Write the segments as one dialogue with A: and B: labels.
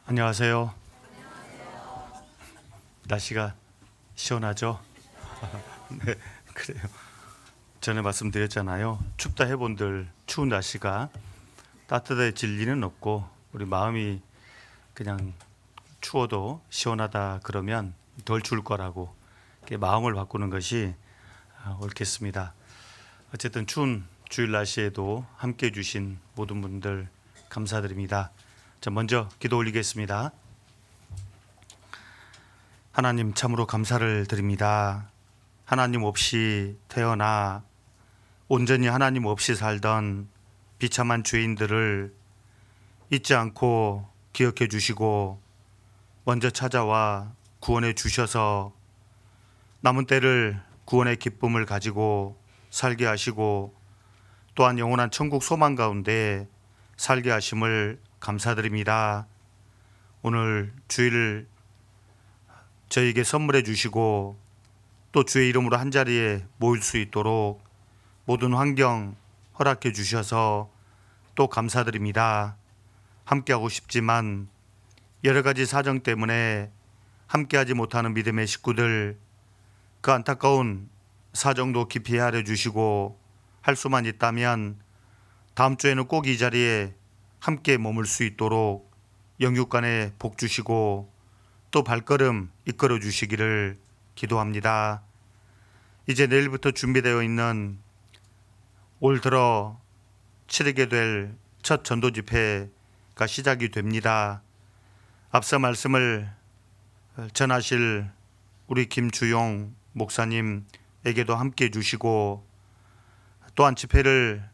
A: 안녕하세요. 날씨가 시원하죠? 네, 그래요. 전에 말씀드렸잖아요. 춥다 해본들 추운 날씨가 따뜻해질 리는 없고 우리 마음이 그냥 추워도 시원하다 그러면 덜 추울 거라고 이렇게 마음을 바꾸는 것이 옳겠습니다. 어쨌든 추운 주일 날씨에도 함께 해주신 모든 분들 감사드립니다. 자, 먼저 기도 올리겠습니다. 하나님 참으로 감사를 드립니다. 하나님 없이 태어나 온전히 하나님 없이 살던 비참한 죄인들을 잊지 않고 기억해 주시고 먼저 찾아와 구원해 주셔서 남은 때를 구원의 기쁨을 가지고 살게 하시고 또한 영원한 천국 소망 가운데 살게 하심을 감사드립니다. 오늘 주일을 저에게 선물해 주시고 또 주의 이름으로 한자리에 모일 수 있도록 모든 환경 허락해 주셔서 또 감사드립니다. 함께하고 싶지만 여러 가지 사정 때문에 함께하지 못하는 믿음의 식구들, 그 안타까운 사정도 깊이 헤아려 주시고 할 수만 있다면 다음 주에는 꼭 이 자리에 함께 머물 수 있도록 영육간에 복 주시고 또 발걸음 이끌어 주시기를 기도합니다. 이제 내일부터 준비되어 있는 올 들어 치르게 될 첫 전도 집회가 시작이 됩니다. 앞서 말씀을 전하실 우리 김주용 목사님에게도 함께 해주시고 또한 집회를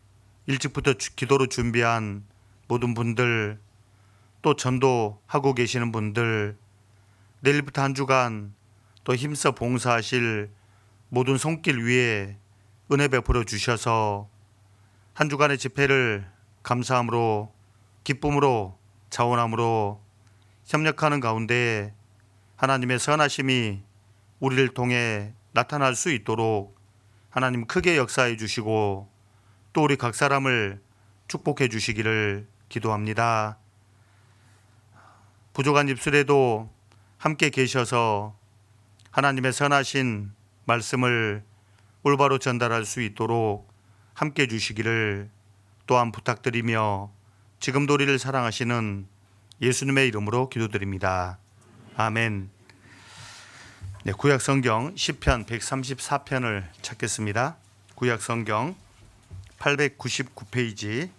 A: 일찍부터 기도로 준비한 모든 분들, 또 전도하고 계시는 분들, 내일부터 한 주간 또 힘써 봉사하실 모든 손길 위에 은혜 베풀어 주셔서 한 주간의 집회를 감사함으로 기쁨으로 자원함으로 협력하는 가운데 하나님의 선하심이 우리를 통해 나타날 수 있도록 하나님 크게 역사해 주시고 또 우리 각 사람을 축복해 주시기를 기도합니다. 부족한 입술에도 함께 계셔서 하나님의 선하신 말씀을 올바로 전달할 수 있도록 함께 해 주시기를 또한 부탁드리며 지금도 우리를 사랑하시는 예수님의 이름으로 기도드립니다. 아멘. 네, 구약 성경 시편 134편을 찾겠습니다. 구약 성경 899페이지,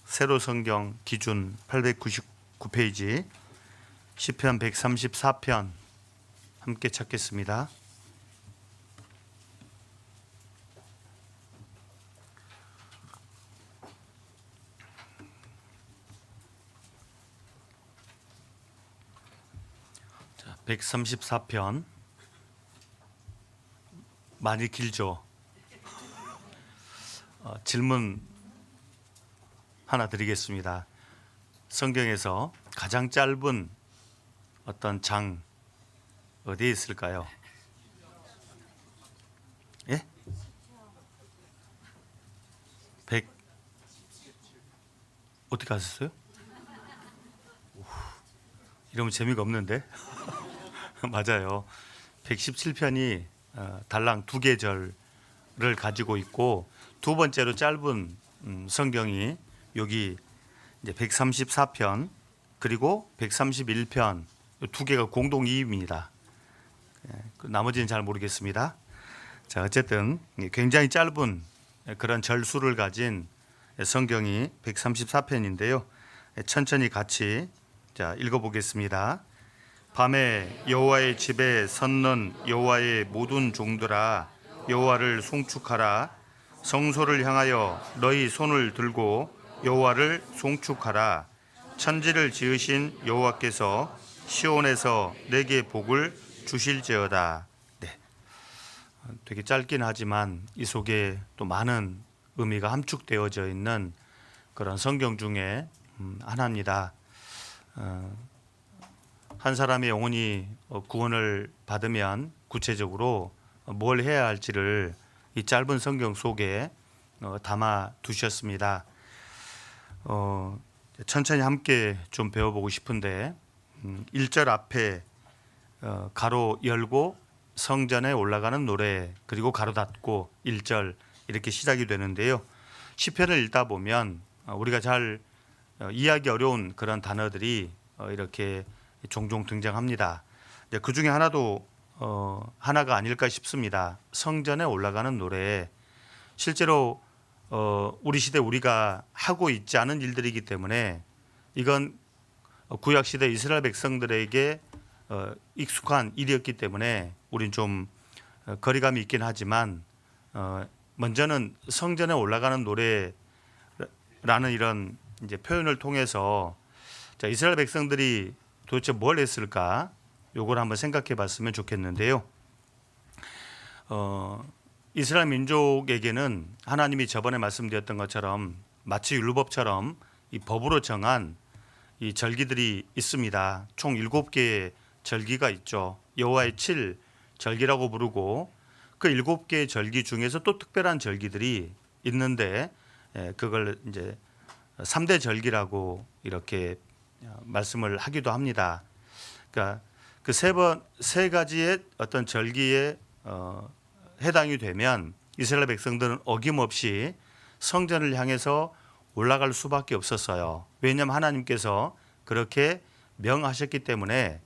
A: 새로 성경 기준 899페이지, 시편 134편 함께 찾겠습니다. 자, 134편 많이 길죠? 질문 하나 드리겠습니다. 성경에서 가장 짧은 어떤 장 어디에 있을까요? 예? 100 어떻게 하셨어요? 이러면 재미가 없는데? 맞아요. 117편이 달랑 2계절을 가지고 있고 두 번째로 짧은 성경이 여기 이제 134편 그리고 131편 두 개가 공동 2위입니다. 나머지는 잘 모르겠습니다. 자, 어쨌든 굉장히 짧은 그런 절수를 가진 성경이 134편인데요. 천천히 같이 자, 읽어보겠습니다. 밤에 여호와의 집에 섰는 여호와의 모든 종들아 여호와를 송축하라. 성소를 향하여 너희 손을 들고 여호와를 송축하라. 천지를 지으신 여호와께서 시온에서 내게 복을 주실지어다. 네, 되게 짧긴 하지만 이 속에 또 많은 의미가 함축되어져 있는 그런 성경 중에 하나입니다. 한 사람의 영혼이 구원을 받으면 구체적으로 뭘 해야 할지를 이 짧은 성경 속에 담아 두셨습니다. 천천히 함께 좀 배워보고 싶은데 1절 앞에 가로 열고 성전에 올라가는 노래, 그리고 가로 닫고 1절 이렇게 시작이 되는데요. 시편을 읽다 보면 우리가 잘 이해하기 어려운 그런 단어들이 이렇게 종종 등장합니다. 그 중에 하나가 아닐까 싶습니다. 성전에 올라가는 노래. 실제로 우리 시대 우리가 하고 있지 않은 일들이기 때문에 이건 구약 시대 이스라엘 백성들에게 익숙한 일이었기 때문에 우린 좀 거리감이 있긴 하지만 먼저는 성전에 올라가는 노래라는 이런 이제 표현을 통해서 이스라엘 백성들이 도대체 뭘 했을까? 요걸 한번 생각해 봤으면 좋겠는데요. 이스라엘 민족에게는 하나님이 저번에 말씀드렸던 것처럼 마치 율법처럼 이 법으로 정한 이 절기들이 있습니다. 총 7개의 절기가 있죠. 여호와의 7절기라고 부르고 그 7개의 절기 중에서 또 특별한 절기들이 있는데 그걸 이제 3대 절기라고 이렇게 말씀을 하기도 합니다. 그러니까 그 세 가지의 어떤 절기에 해당이 되면 이스라엘 백성들은 어김없이 성전을 향해서 올라갈 수밖에 없었어요. 왜냐하면 하나님께서 그렇게 명하셨기 때문에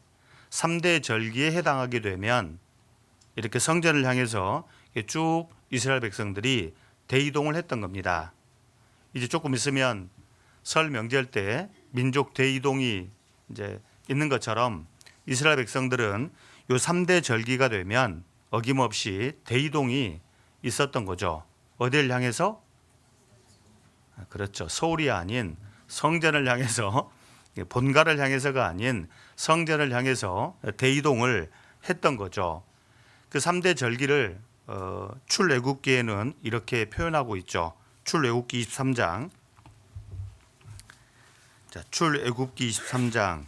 A: 3대 절기에 해당하게 되면 이렇게 성전을 향해서 쭉 이스라엘 백성들이 대이동을 했던 겁니다. 이제 조금 있으면 설 명절 때 민족 대이동이 이제 있는 것처럼 이스라엘 백성들은 요 3대 절기가 되면 어김없이 대이동이 있었던 거죠. 어디를 향해서? 그렇죠. 서울이 아닌 성전을 향해서, 본가를 향해서가 아닌 성전을 향해서 대이동을 했던 거죠. 그 3대 절기를 출애굽기에는 이렇게 표현하고 있죠. 출애굽기 23장. 자, 출애굽기 23장.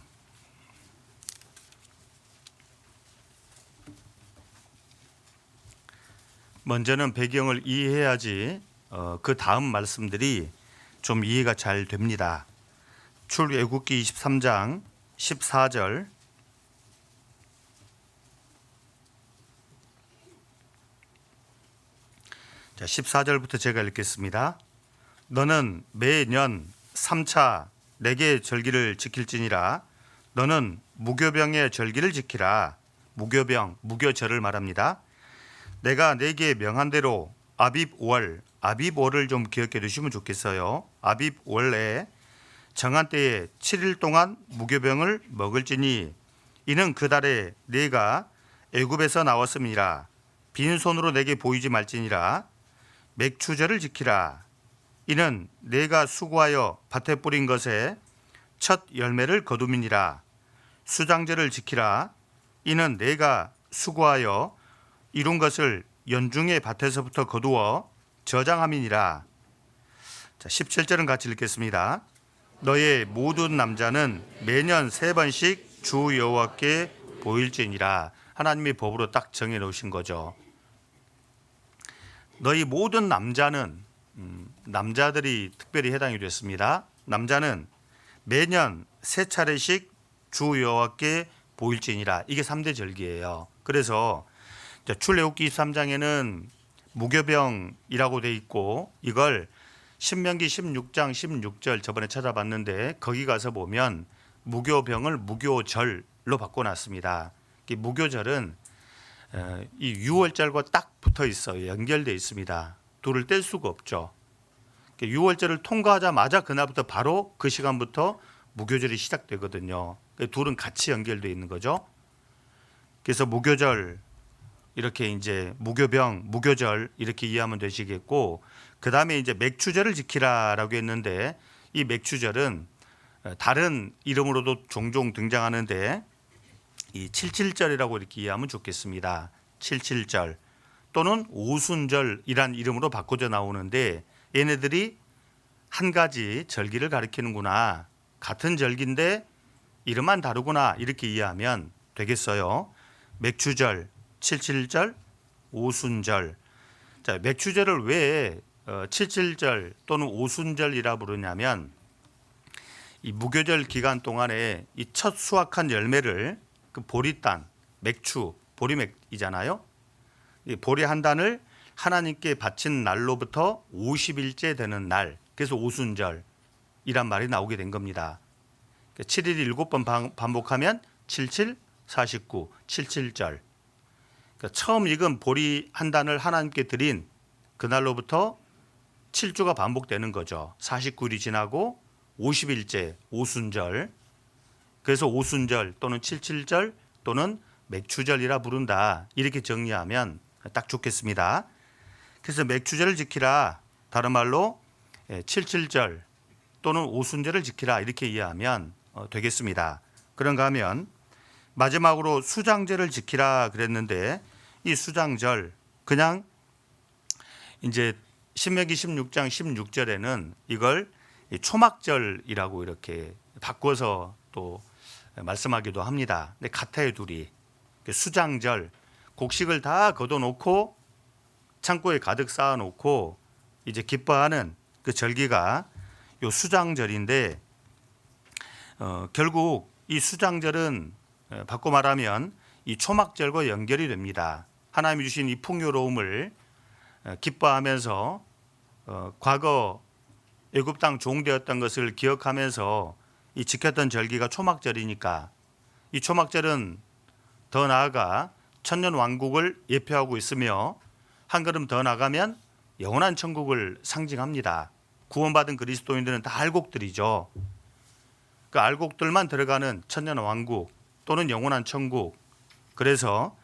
A: 먼저는 배경을 이해해야지 그 다음 말씀들이 좀 이해가 잘 됩니다. 출애굽기 23장 14절. 자, 14절부터 제가 읽겠습니다. 너는 매년 3차 내게 절기를 지킬지니라. 너는 무교병의 절기를 지키라. 무교병, 무교절을 말합니다. 내가 내게 명한 대로 아빕월을 좀 기억해 두시면 좋겠어요. 아빕월에 정한 때에 7일 동안 무교병을 먹을지니 이는 그 달에 네가 애굽에서 나왔음이라. 빈손으로 내게 보이지 말지니라. 맥추절을 지키라. 이는 네가 수고하여 밭에 뿌린 것에 첫 열매를 거둠이니라. 수장절을 지키라. 이는 네가 수고하여 이룬 것을 연중의 밭에서부터 거두어 저장함이니라. 자, 17절은 같이 읽겠습니다. 너의 모든 남자는 매년 3번씩 주 여호와께 보일지니라. 하나님이 법으로 딱 정해 놓으신 거죠. 너희 모든 남자는 남자들이 특별히 해당이 됐습니다. 남자는 매년 3차례씩 주 여호와께 보일지니라. 이게 3대 절기예요. 그래서 출애굽기 23장에는 무교병이라고 돼 있고 이걸 신명기 16장 16절 저번에 찾아봤는데 거기 가서 보면 무교병을 무교절로 바꿔놨습니다. 무교절은 이 유월절과 딱 붙어 있어요. 연결되어 있습니다. 둘을 뗄 수가 없죠. 유월절을 통과하자마자 그날부터 바로 그 시간부터 무교절이 시작되거든요. 둘은 같이 연결되어 있는 거죠. 그래서 무교절 이렇게 이제 무교병, 무교절 이렇게 이해하면 되시겠고, 그 다음에 이제 맥추절을 지키라라고 했는데 이 맥추절은 다른 이름으로도 종종 등장하는데 이 77절이라고 이렇게 이해하면 좋겠습니다. 77절 또는 오순절이란 이름으로 바꿔져 나오는데 얘네들이 한 가지 절기를 가리키는구나. 같은 절기인데 이름만 다르구나. 이렇게 이해하면 되겠어요. 맥추절, 77절, 오순절. 자, 맥추절을 왜 77절 또는 오순절이라 부르냐면 이 무교절 기간 동안에 이 첫 수확한 열매를 그 보리단, 맥추, 보리맥이잖아요. 이 보리 한 단을 하나님께 바친 날로부터 50일째 되는 날, 그래서 오순절이란 말이 나오게 된 겁니다. 7일 7번 반복하면 77, 49, 77절. 그러니까 처음 익은 보리 한 단을 하나님께 드린 그날로부터 7주가 반복되는 거죠. 49일이 지나고 50일째 오순절. 그래서 오순절 또는 77절 또는 맥추절이라 부른다. 이렇게 정리하면 딱 좋겠습니다. 그래서 맥추절을 지키라. 다른 말로 77절 또는 오순절을 지키라. 이렇게 이해하면 되겠습니다. 그런가 하면 마지막으로 수장절을 지키라 그랬는데 이 수장절 그냥 이제 신명기 16장 16절에는 이걸 초막절이라고 이렇게 바꿔서 또 말씀하기도 합니다. 근데 같아요, 둘이. 수장절, 곡식을 다 걷어놓고 창고에 가득 쌓아놓고 이제 기뻐하는 그 절기가 요 수장절인데 결국 이 수장절은 바꿔 말하면 이 초막절과 연결이 됩니다. 하나님이 주신 이 풍요로움을 기뻐하면서 과거 애굽 땅 종되었던 것을 기억하면서 이 지켰던 절기가 초막절이니까 이 초막절은 더 나아가 천년 왕국을 예표하고 있으며 한 걸음 더 나가면 영원한 천국을 상징합니다. 구원받은 그리스도인들은 다 알곡들이죠. 그 알곡들만 들어가는 천년 왕국 또는 영원한 천국. 그래서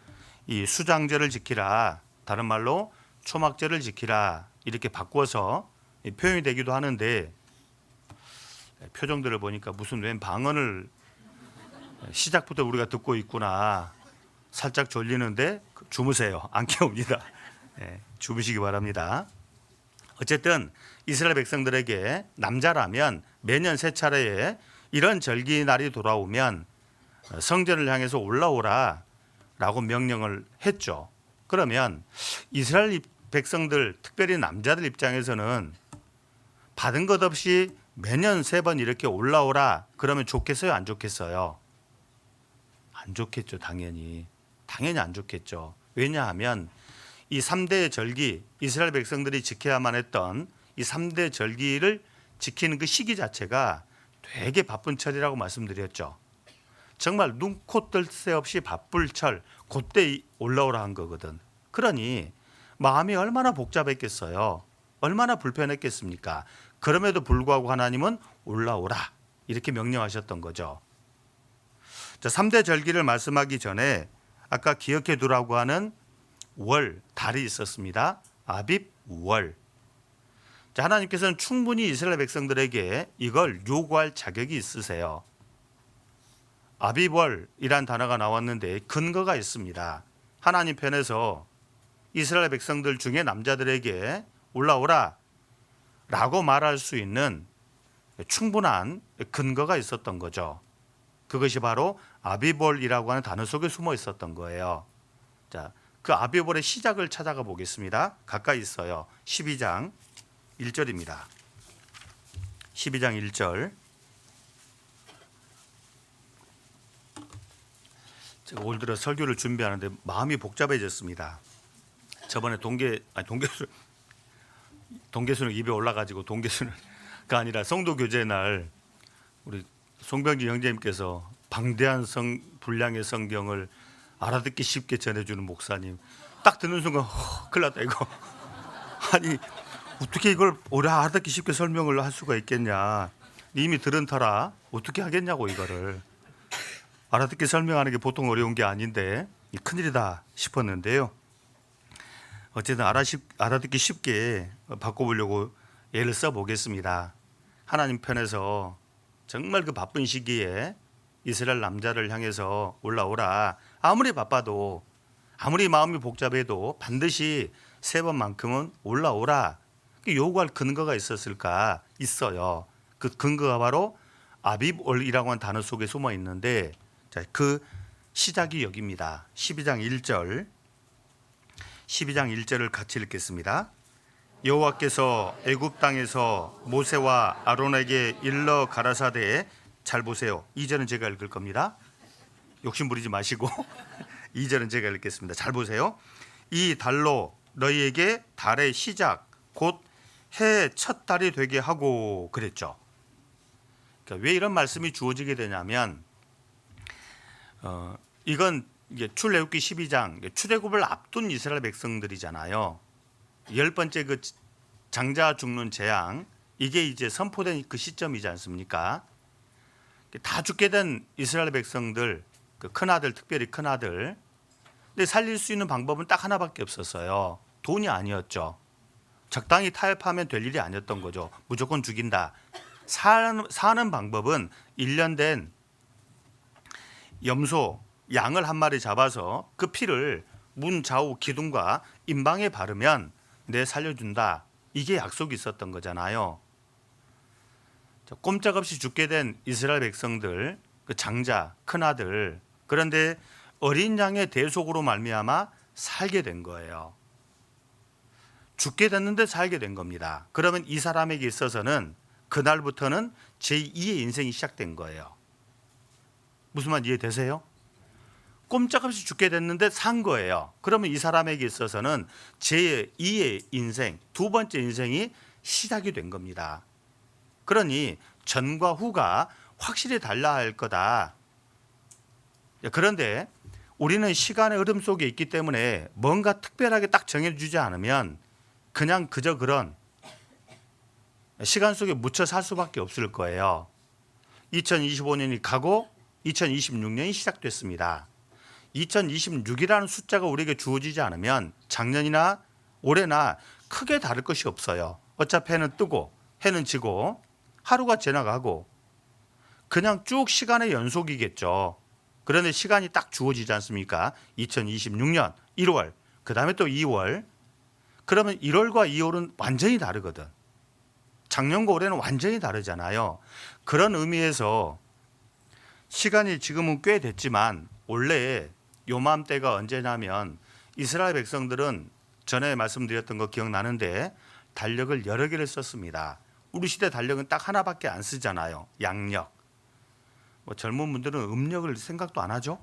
A: 이 수장절을 지키라, 다른 말로 초막절을 지키라 이렇게 바꿔서 표현이 되기도 하는데 표정들을 보니까 무슨 웬 방언을 시작부터 우리가 듣고 있구나. 살짝 졸리는데 주무세요. 안 깨웁니다. 주무시기 바랍니다. 어쨌든 이스라엘 백성들에게 남자라면 매년 세 차례에 이런 절기 날이 돌아오면 성전을 향해서 올라오라 라고 명령을 했죠. 그러면 이스라엘 백성들, 특별히 남자들 입장에서는 받은 것 없이 매년 3번 이렇게 올라오라 그러면 좋겠어요, 안 좋겠어요? 안 좋겠죠. 당연히 안 좋겠죠. 왜냐하면 이 3대 절기, 이스라엘 백성들이 지켜야만 했던 이 3대 절기를 지키는 그 시기 자체가 되게 바쁜 철이라고 말씀드렸죠. 정말 눈, 코, 뜰 새 없이 바쁠 철, 그때 올라오라 한 거거든. 그러니 마음이 얼마나 복잡했겠어요. 얼마나 불편했겠습니까? 그럼에도 불구하고 하나님은 올라오라 이렇게 명령하셨던 거죠. 자, 3대 절기를 말씀하기 전에 아까 기억해 두라고 하는 월, 달이 있었습니다. 아빕 월. 자, 하나님께서는 충분히 이스라엘 백성들에게 이걸 요구할 자격이 있으세요. 아비월이란 단어가 나왔는데 근거가 있습니다. 하나님 편에서 이스라엘 백성들 중에 남자들에게 올라오라 라고 말할 수 있는 충분한 근거가 있었던 거죠. 그것이 바로 아비볼이라고 하는 단어 속에 숨어 있었던 거예요. 자, 그 아비볼의 시작을 찾아가 보겠습니다. 가까이 있어요. 12장 1절입니다. 12장 1절. 제가 올 들어 설교를 준비하는데 마음이 복잡해졌습니다. 저번에 동계수는 입에 올라가지고 동계수는가 아니라 성도 교제 날 우리 송병진 형제님께서 방대한 분량의 성경을 알아듣기 쉽게 전해주는 목사님 딱 듣는 순간 큰일 났다 이거. 아니 어떻게 이걸 오래 알아듣기 쉽게 설명을 할 수가 있겠냐. 이미 들은 터라 어떻게 하겠냐고. 이거를 알아듣기 설명하는 게 보통 어려운 게 아닌데 큰일이다 싶었는데요. 어쨌든 알아듣기 쉽게 바꿔보려고 예를 써보겠습니다. 하나님 편에서 정말 그 바쁜 시기에 이스라엘 남자를 향해서 올라오라. 아무리 바빠도 아무리 마음이 복잡해도 반드시 3번만큼은 올라오라. 요구할 근거가 있었을까? 있어요. 그 근거가 바로 아빕올이라고 하는 단어 속에 숨어 있는데 자, 그 시작이 여기입니다. 12장 1절. 12장 1절을 같이 읽겠습니다. 여호와께서 애굽 땅에서 모세와 아론에게 일러 가라사대, 잘 보세요. 2절은 제가 읽을 겁니다. 욕심 부리지 마시고 2절은 제가 읽겠습니다. 잘 보세요. 이 달로 너희에게 달의 시작 곧 해 첫 달이 되게 하고 그랬죠. 그러니까 왜 이런 말씀이 주어지게 되냐면 이건 이게 출애굽기 12장 출애굽을 앞둔 이스라엘 백성들이잖아요. 10번째 그 장자 죽는 재앙, 이게 이제 선포된 그 시점이지 않습니까? 다 죽게 된 이스라엘 백성들, 그 큰아들, 특별히 큰아들. 근데 살릴 수 있는 방법은 딱 하나밖에 없었어요. 돈이 아니었죠. 적당히 타협하면 될 일이 아니었던 거죠. 무조건 죽인다. 사는 방법은 1년 된 염소, 양을 한 마리 잡아서 그 피를 문 좌우 기둥과 임방에 바르면 내 살려준다. 이게 약속이 있었던 거잖아요. 꼼짝없이 죽게 된 이스라엘 백성들, 그 장자, 큰아들. 그런데 어린 양의 대속으로 말미암아 살게 된 거예요. 죽게 됐는데 살게 된 겁니다. 그러면 이 사람에게 있어서는 그날부터는 제2의 인생이 시작된 거예요. 무슨 말 이해되세요? 꼼짝없이 죽게 됐는데 산 거예요. 그러면 이 사람에게 있어서는 제2의 인생, 두 번째 인생이 시작이 된 겁니다. 그러니 전과 후가 확실히 달라야 할 거다. 그런데 우리는 시간의 흐름 속에 있기 때문에 뭔가 특별하게 딱 정해주지 않으면 그냥 그저 그런 시간 속에 묻혀 살 수밖에 없을 거예요. 2025년이 가고 2026년이 시작됐습니다. 2026이라는 숫자가 우리에게 주어지지 않으면 작년이나 올해나 크게 다를 것이 없어요. 어차피 해는 뜨고 해는 지고 하루가 지나가고 그냥 쭉 시간의 연속이겠죠. 그런데 시간이 딱 주어지지 않습니까? 2026년 1월, 그 다음에 또 2월. 그러면 1월과 2월은 완전히 다르거든. 작년과 올해는 완전히 다르잖아요. 그런 의미에서 시간이 지금은 꽤 됐지만 원래 요맘때가 언제냐면 이스라엘 백성들은 전에 말씀드렸던 거 기억나는데 달력을 여러 개를 썼습니다. 우리 시대 달력은 딱 하나밖에 안 쓰잖아요. 양력. 젊은 분들은 음력을 생각도 안 하죠.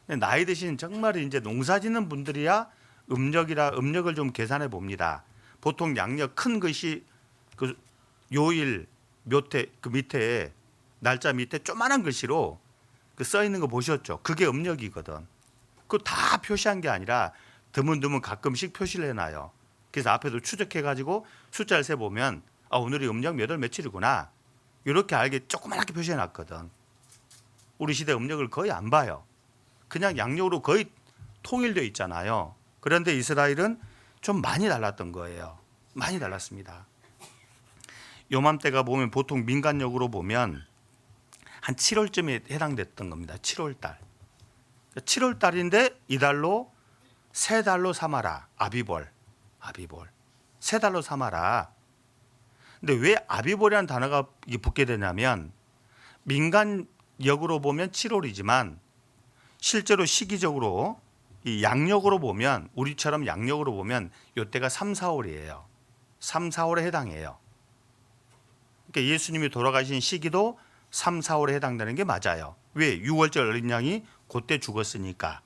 A: 나이 드신 정말 이제 농사 짓는 분들이야 음력을 좀 계산해 봅니다. 보통 양력 큰 것이 그 요일 묘태 그 밑에 날짜 밑에 조그만한 글씨로 그 써 있는 거 보셨죠? 그게 음력이거든. 그거 다 표시한 게 아니라 드문드문 가끔씩 표시를 해놔요. 그래서 앞에도 추적해가지고 숫자를 세 보면 오늘이 음력 몇 월 며칠이구나. 이렇게 알게 조그맣게 표시해놨거든. 우리 시대 음력을 거의 안 봐요. 그냥 양력으로 거의 통일되어 있잖아요. 그런데 이스라엘은 좀 많이 달랐던 거예요. 많이 달랐습니다. 요맘때가 보면 보통 민간력으로 보면 한 7월쯤에 해당됐던 겁니다. 7월달. 7월달인데 이달로 세 달로 삼아라. 아비볼. 세 달로 삼아라. 근데 왜 아비볼이라는 단어가 붙게 되냐면 민간역으로 보면 7월이지만 실제로 시기적으로 이 양력으로 보면 우리처럼 양력으로 보면 이때가 3, 4월이에요. 3, 4월에 해당해요. 그러니까 예수님이 돌아가신 시기도 3, 4월에 해당되는 게 맞아요. 왜? 6월절 어린 양이 그때 죽었으니까.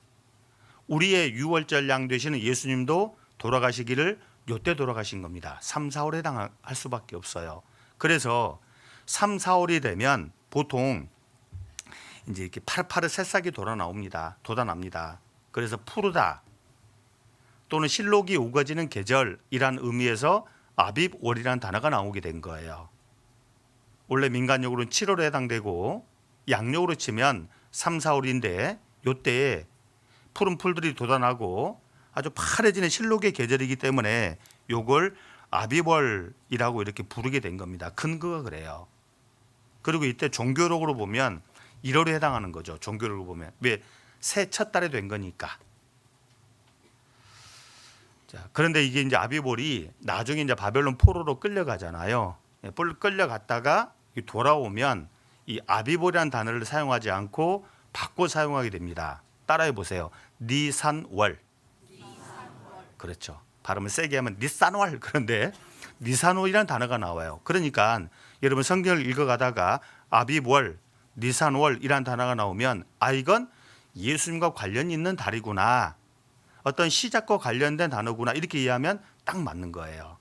A: 우리의 6월절 양 되시는 예수님도 돌아가시기를 이때 돌아가신 겁니다. 3, 4월에 해당할 수밖에 없어요. 그래서 3, 4월이 되면 보통 이제 이렇게 파릇파릇 새싹이 돋아납니다. 그래서 푸르다 또는 실록이 우거지는 계절이란 의미에서 아빕월이라는 단어가 나오게 된 거예요. 원래 민간력으로는 7월에 해당되고 양력으로 치면 3, 4월인데 이때에 푸른 풀들이 돋아나고 아주 파래지는 실록의 계절이기 때문에 이걸 아비벌이라고 이렇게 부르게 된 겁니다. 근거가 그래요. 그리고 이때 종교력으로 보면 1월에 해당하는 거죠. 종교력으로 보면. 왜? 새 첫 달에 된 거니까. 자, 그런데 이게 이제 아비볼이 나중에 이제 바벨론 포로로 끌려가잖아요. 끌려갔다가 돌아오면 이 아비볼이라는 단어를 사용하지 않고 바꿔 사용하게 됩니다. 따라해 보세요. 니산월. 그렇죠. 발음을 세게 하면 니산월, 그런데 니산월이라는 단어가 나와요. 그러니까 여러분 성경을 읽어가다가 아비월, 니산월이라는 단어가 나오면 이건 예수님과 관련이 있는 달이구나, 어떤 시작과 관련된 단어구나, 이렇게 이해하면 딱 맞는 거예요.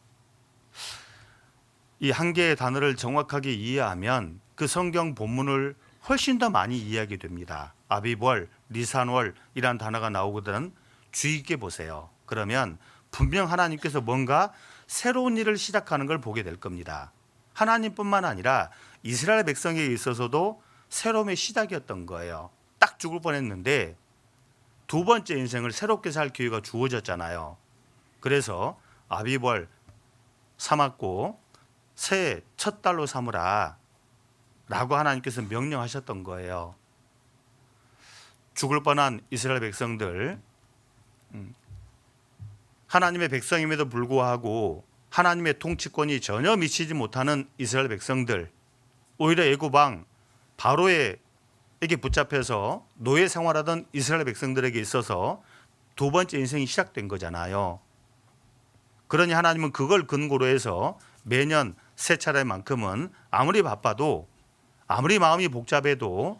A: 이 한 개의 단어를 정확하게 이해하면 그 성경 본문을 훨씬 더 많이 이해하게 됩니다. 아비월, 니산월이라는 단어가 나오거든 주의 있게 보세요. 그러면 분명 하나님께서 뭔가 새로운 일을 시작하는 걸 보게 될 겁니다. 하나님뿐만 아니라 이스라엘 백성에 있어서도 새로움의 시작이었던 거예요. 딱 죽을 뻔했는데 두 번째 인생을 새롭게 살 기회가 주어졌잖아요. 그래서 아비벌 삼았고 새해 첫 달로 삼으라 라고 하나님께서 명령하셨던 거예요. 죽을 뻔한 이스라엘 백성들, 하나님의 백성임에도 불구하고 하나님의 통치권이 전혀 미치지 못하는 이스라엘 백성들, 오히려 애굽 왕 바로에게 붙잡혀서 노예 생활하던 이스라엘 백성들에게 있어서 두 번째 인생이 시작된 거잖아요. 그러니 하나님은 그걸 근거로 해서 매년 세 차례만큼은 아무리 바빠도, 아무리 마음이 복잡해도,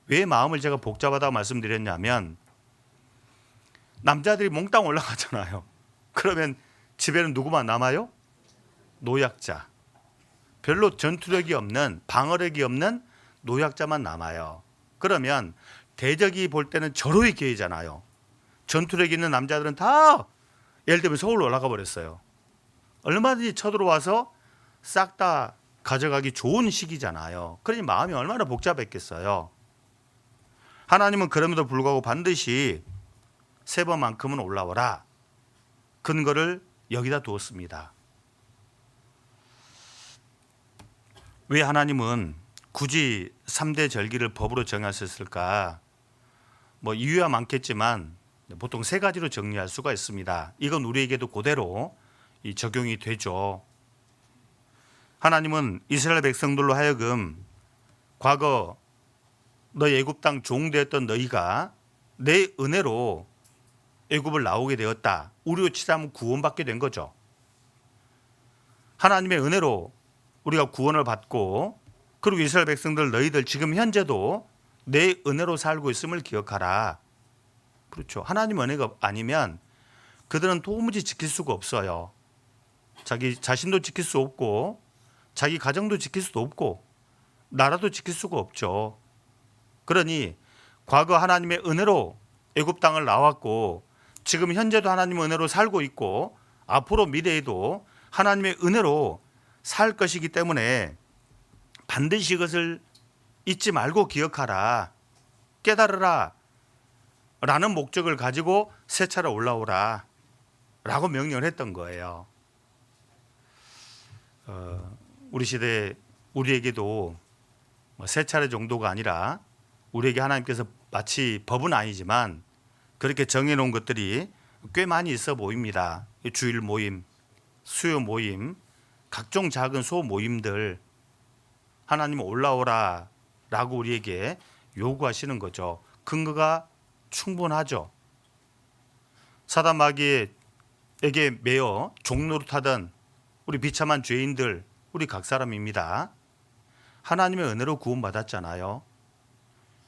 A: 왜 마음을 제가 복잡하다고 말씀드렸냐면 남자들이 몽땅 올라가잖아요. 그러면 집에는 누구만 남아요? 노약자, 별로 전투력이 없는, 방어력이 없는 노약자만 남아요. 그러면 대적이 볼 때는 절호의 기회잖아요. 전투력 있는 남자들은 다 예를 들면 서울로 올라가 버렸어요. 얼마든지 쳐들어와서 싹 다 가져가기 좋은 시기잖아요. 그러니 마음이 얼마나 복잡했겠어요. 하나님은 그럼에도 불구하고 반드시 세 번만큼은 올라오라 근거를 여기다 두었습니다. 왜 하나님은 굳이 3대 절기를 법으로 정하셨을까? 이유야 많겠지만 보통 세 가지로 정리할 수가 있습니다. 이건 우리에게도 그대로 적용이 되죠. 하나님은 이스라엘 백성들로 하여금 과거 너희 애굽 땅 종되었던 너희가 내 은혜로 애굽을 나오게 되었다, 우리로 치자면 구원받게 된 거죠. 하나님의 은혜로 우리가 구원을 받고, 그리고 이스라엘 백성들 너희들 지금 현재도 내 은혜로 살고 있음을 기억하라. 그렇죠. 하나님 은혜가 아니면 그들은 도무지 지킬 수가 없어요. 자기 자신도 지킬 수 없고 자기 가정도 지킬 수도 없고 나라도 지킬 수가 없죠. 그러니 과거 하나님의 은혜로 애굽 땅을 나왔고 지금 현재도 하나님의 은혜로 살고 있고 앞으로 미래에도 하나님의 은혜로 살 것이기 때문에 반드시 이것을 잊지 말고 기억하라, 깨달으라 라는 목적을 가지고 세 차례 올라오라 라고 명령을 했던 거예요. 우리 시대 우리에게도 세 차례 정도가 아니라 우리에게 하나님께서 마치 법은 아니지만 그렇게 정해놓은 것들이 꽤 많이 있어 보입니다. 주일 모임, 수요 모임, 각종 작은 소 모임들, 하나님 올라오라 라고 우리에게 요구하시는 거죠. 근거가 충분하죠. 사단 마귀에게 매여 종노릇하던 우리 비참한 죄인들, 우리 각 사람입니다. 하나님의 은혜로 구원받았잖아요.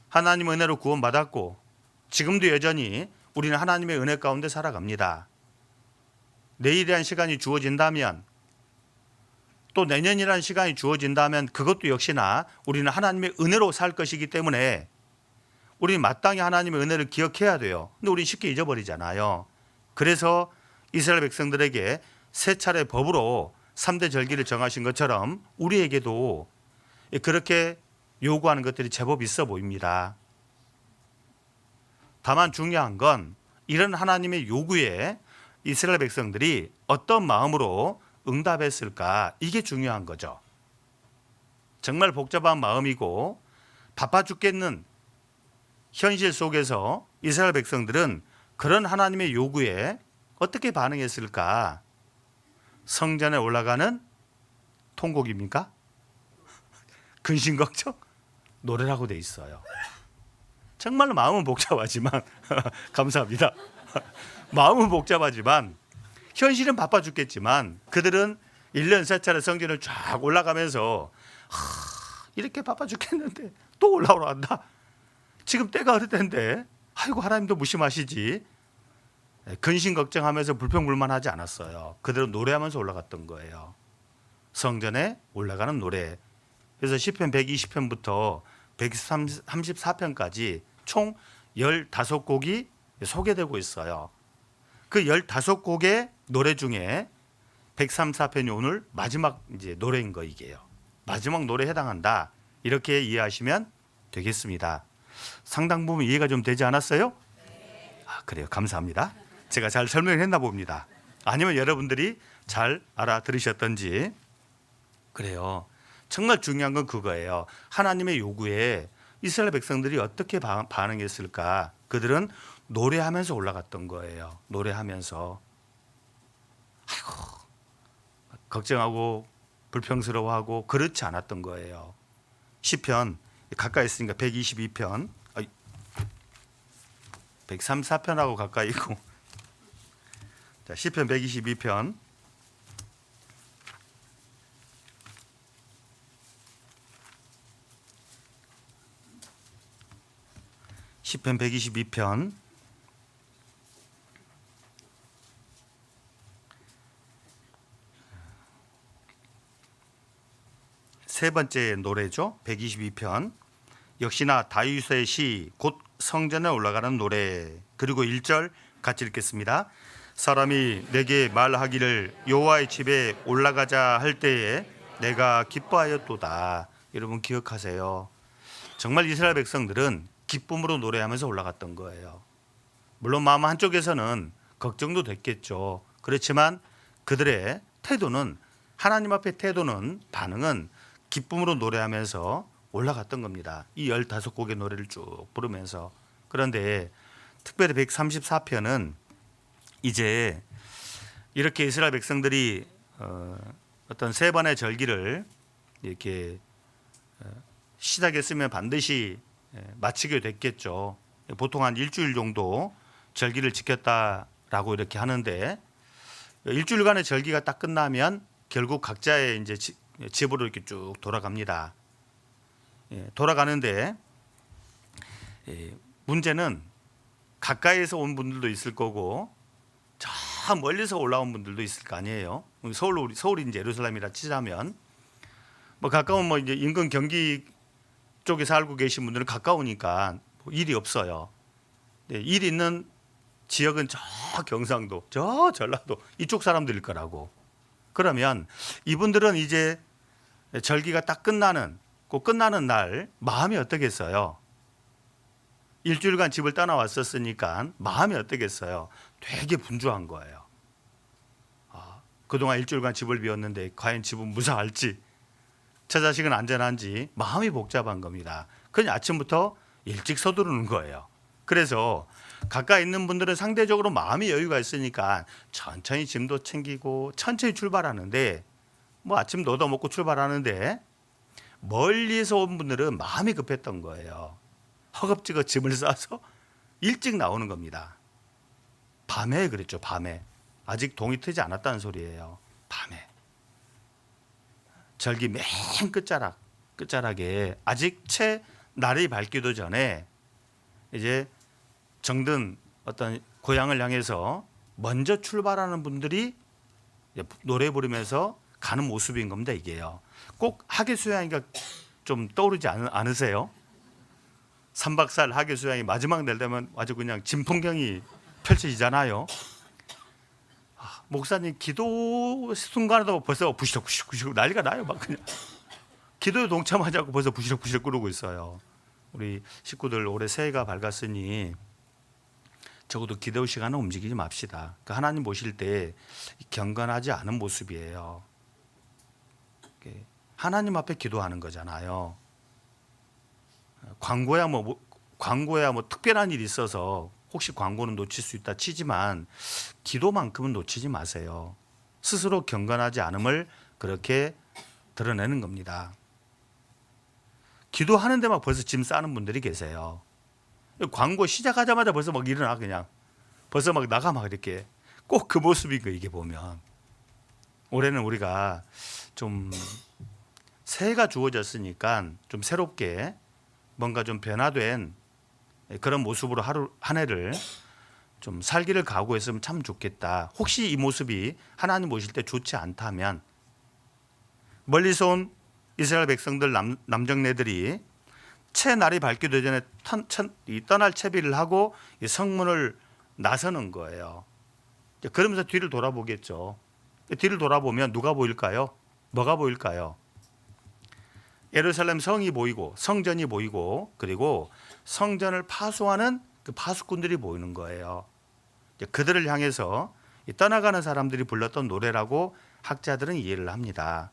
A: 하나님의 은혜로 구원받았고 지금도 여전히 우리는 하나님의 은혜 가운데 살아갑니다. 내일이라는 시간이 주어진다면, 또 내년이라는 시간이 주어진다면 그것도 역시나 우리는 하나님의 은혜로 살 것이기 때문에 우리는 마땅히 하나님의 은혜를 기억해야 돼요. 근데 우리는 쉽게 잊어버리잖아요. 그래서 이스라엘 백성들에게 세 차례 법으로 3대 절기를 정하신 것처럼 우리에게도 그렇게 요구하는 것들이 제법 있어 보입니다. 다만 중요한 건 이런 하나님의 요구에 이스라엘 백성들이 어떤 마음으로 응답했을까, 이게 중요한 거죠. 정말 복잡한 마음이고 바빠 죽겠는 현실 속에서 이스라엘 백성들은 그런 하나님의 요구에 어떻게 반응했을까? 성전에 올라가는 통곡입니까? 근심걱정? 노래라고 돼 있어요. 정말로 마음은 복잡하지만 감사합니다. 마음은 복잡하지만 현실은 바빠 죽겠지만 그들은 1년 세 차례 성전을 쫙 올라가면서 이렇게 바빠 죽겠는데 또 올라오러 간다. 지금 때가 어느 때인데 아이고 하나님도 무심하시지. 근심 걱정하면서 불평불만하지 않았어요. 그들은 노래하면서 올라갔던 거예요. 성전에 올라가는 노래. 그래서 시편 120편부터 134편까지 총 15곡이 소개되고 있어요. 그 15곡의 노래 중에 134편이 오늘 마지막 이제 노래인 거 이게요. 마지막 노래에 해당한다. 이렇게 이해하시면 되겠습니다. 상당 부분 이해가 좀 되지 않았어요? 그래요. 감사합니다. 제가 잘 설명했나 봅니다. 아니면 여러분들이 잘 알아들으셨던지. 그래요. 정말 중요한 건 그거예요. 하나님의 요구에 이스라엘 백성들이 어떻게 반응했을까? 그들은 노래하면서 올라갔던 거예요. 노래하면서. 아이고, 걱정하고 불평스러워하고 그렇지 않았던 거예요. 시편 가까이 있으니까 122편, 134편하고 가까이 있고. 자, 시편 122편. 시편 122편 세 번째 노래죠. 122편. 역시나 다윗의 시 곧 성전에 올라가는 노래. 그리고 1절 같이 읽겠습니다. 사람이 내게 말하기를 여호와의 집에 올라가자 할 때에 내가 기뻐하였도다. 여러분 기억하세요. 정말 이스라엘 백성들은 기쁨으로 노래하면서 올라갔던 거예요. 물론 마음 한쪽에서는 걱정도 됐겠죠. 그렇지만 그들의 태도는, 하나님 앞의 태도는, 반응은 기쁨으로 노래하면서 올라갔던 겁니다. 이 15곡의 노래를 쭉 부르면서. 그런데 특별히 134편은 이제 이렇게 이스라엘 백성들이 어떤 세 번의 절기를 이렇게 시작했으면 반드시 마치게 됐겠죠. 보통 한 일주일 정도 절기를 지켰다라고 이렇게 하는데, 일주일간의 절기가 딱 끝나면 결국 각자의 이제 집으로 이렇게 쭉 돌아갑니다. 돌아가는데 문제는 가까이에서 온 분들도 있을 거고 저 멀리서 올라온 분들도 있을 거 아니에요. 서울이 이제 예루살렘이라 치자면 뭐 가까운 뭐 이제 인근 경기 쪽에 살고 계신 분들은 가까우니까 뭐 일이 없어요. 일 있는 지역은 저 경상도, 저 전라도 이쪽 사람들일 거라고. 그러면 이분들은 이제 절기가 딱 끝나는 날 마음이 어떻겠어요? 일주일간 집을 떠나왔었으니까 마음이 어떻겠어요? 되게 분주한 거예요. 그동안 일주일간 집을 비웠는데 과연 집은 무사할지, 저 자식은 안전한지 마음이 복잡한 겁니다. 그냥 아침부터 일찍 서두르는 거예요. 그래서 가까이 있는 분들은 상대적으로 마음이 여유가 있으니까 천천히 짐도 챙기고 천천히 출발하는데, 뭐 아침도 얻어먹고 출발하는데, 멀리서 온 분들은 마음이 급했던 거예요. 허겁지겁 짐을 싸서 일찍 나오는 겁니다. 밤에 그랬죠. 밤에. 아직 동이 트지 않았다는 소리예요. 밤에. 절기 맨 끝자락에 아직 채 날이 밝기도 전에 이제 정든 어떤 고향을 향해서 먼저 출발하는 분들이 노래 부르면서 가는 모습인 겁니다. 이게요. 꼭 하계 수양이가 좀 떠오르지 않으세요? 3박 4일 하계 수양이 마지막 날 되면 아주 그냥 진풍경이 펼쳐지잖아요. 목사님 기도 순간에도 벌써 부시럭부시럭 난리가 나요. 막 그냥 기도에 동참하자고 벌써 부시럭부시럭 끓고 있어요. 우리 식구들 올해 새해가 밝았으니 적어도 기도 시간은 움직이지 맙시다. 그러니까 하나님 보실 때 경건하지 않은 모습이에요. 하나님 앞에 기도하는 거잖아요. 광고야 뭐 특별한 일이 있어서 혹시 광고는 놓칠 수 있다 치지만 기도만큼은 놓치지 마세요. 스스로 경건하지 않음을 그렇게 드러내는 겁니다. 기도하는데 막 벌써 짐 싸는 분들이 계세요. 광고 시작하자마자 벌써 막 일어나, 그냥 벌써 막 나가 막 이렇게. 꼭 그 모습인 거 이게 보면. 올해는 우리가 좀 새해가 주어졌으니까 좀 새롭게 뭔가 좀 변화된 그런 모습으로 하루 한 해를 좀 살기를 각오했으면 참 좋겠다. 혹시 이 모습이 하나님 오실 때 좋지 않다면 멀리서 온 이스라엘 백성들 남정네들이 채 날이 밝기도 전에 떠날 채비를 하고 이 성문을 나서는 거예요. 그러면서 뒤를 돌아보겠죠. 뒤를 돌아보면 누가 보일까요? 뭐가 보일까요? 예루살렘 성이 보이고 성전이 보이고 그리고 성전을 파수하는 그 파수꾼들이 보이는 거예요. 그들을 향해서 떠나가는 사람들이 불렀던 노래라고 학자들은 이해를 합니다.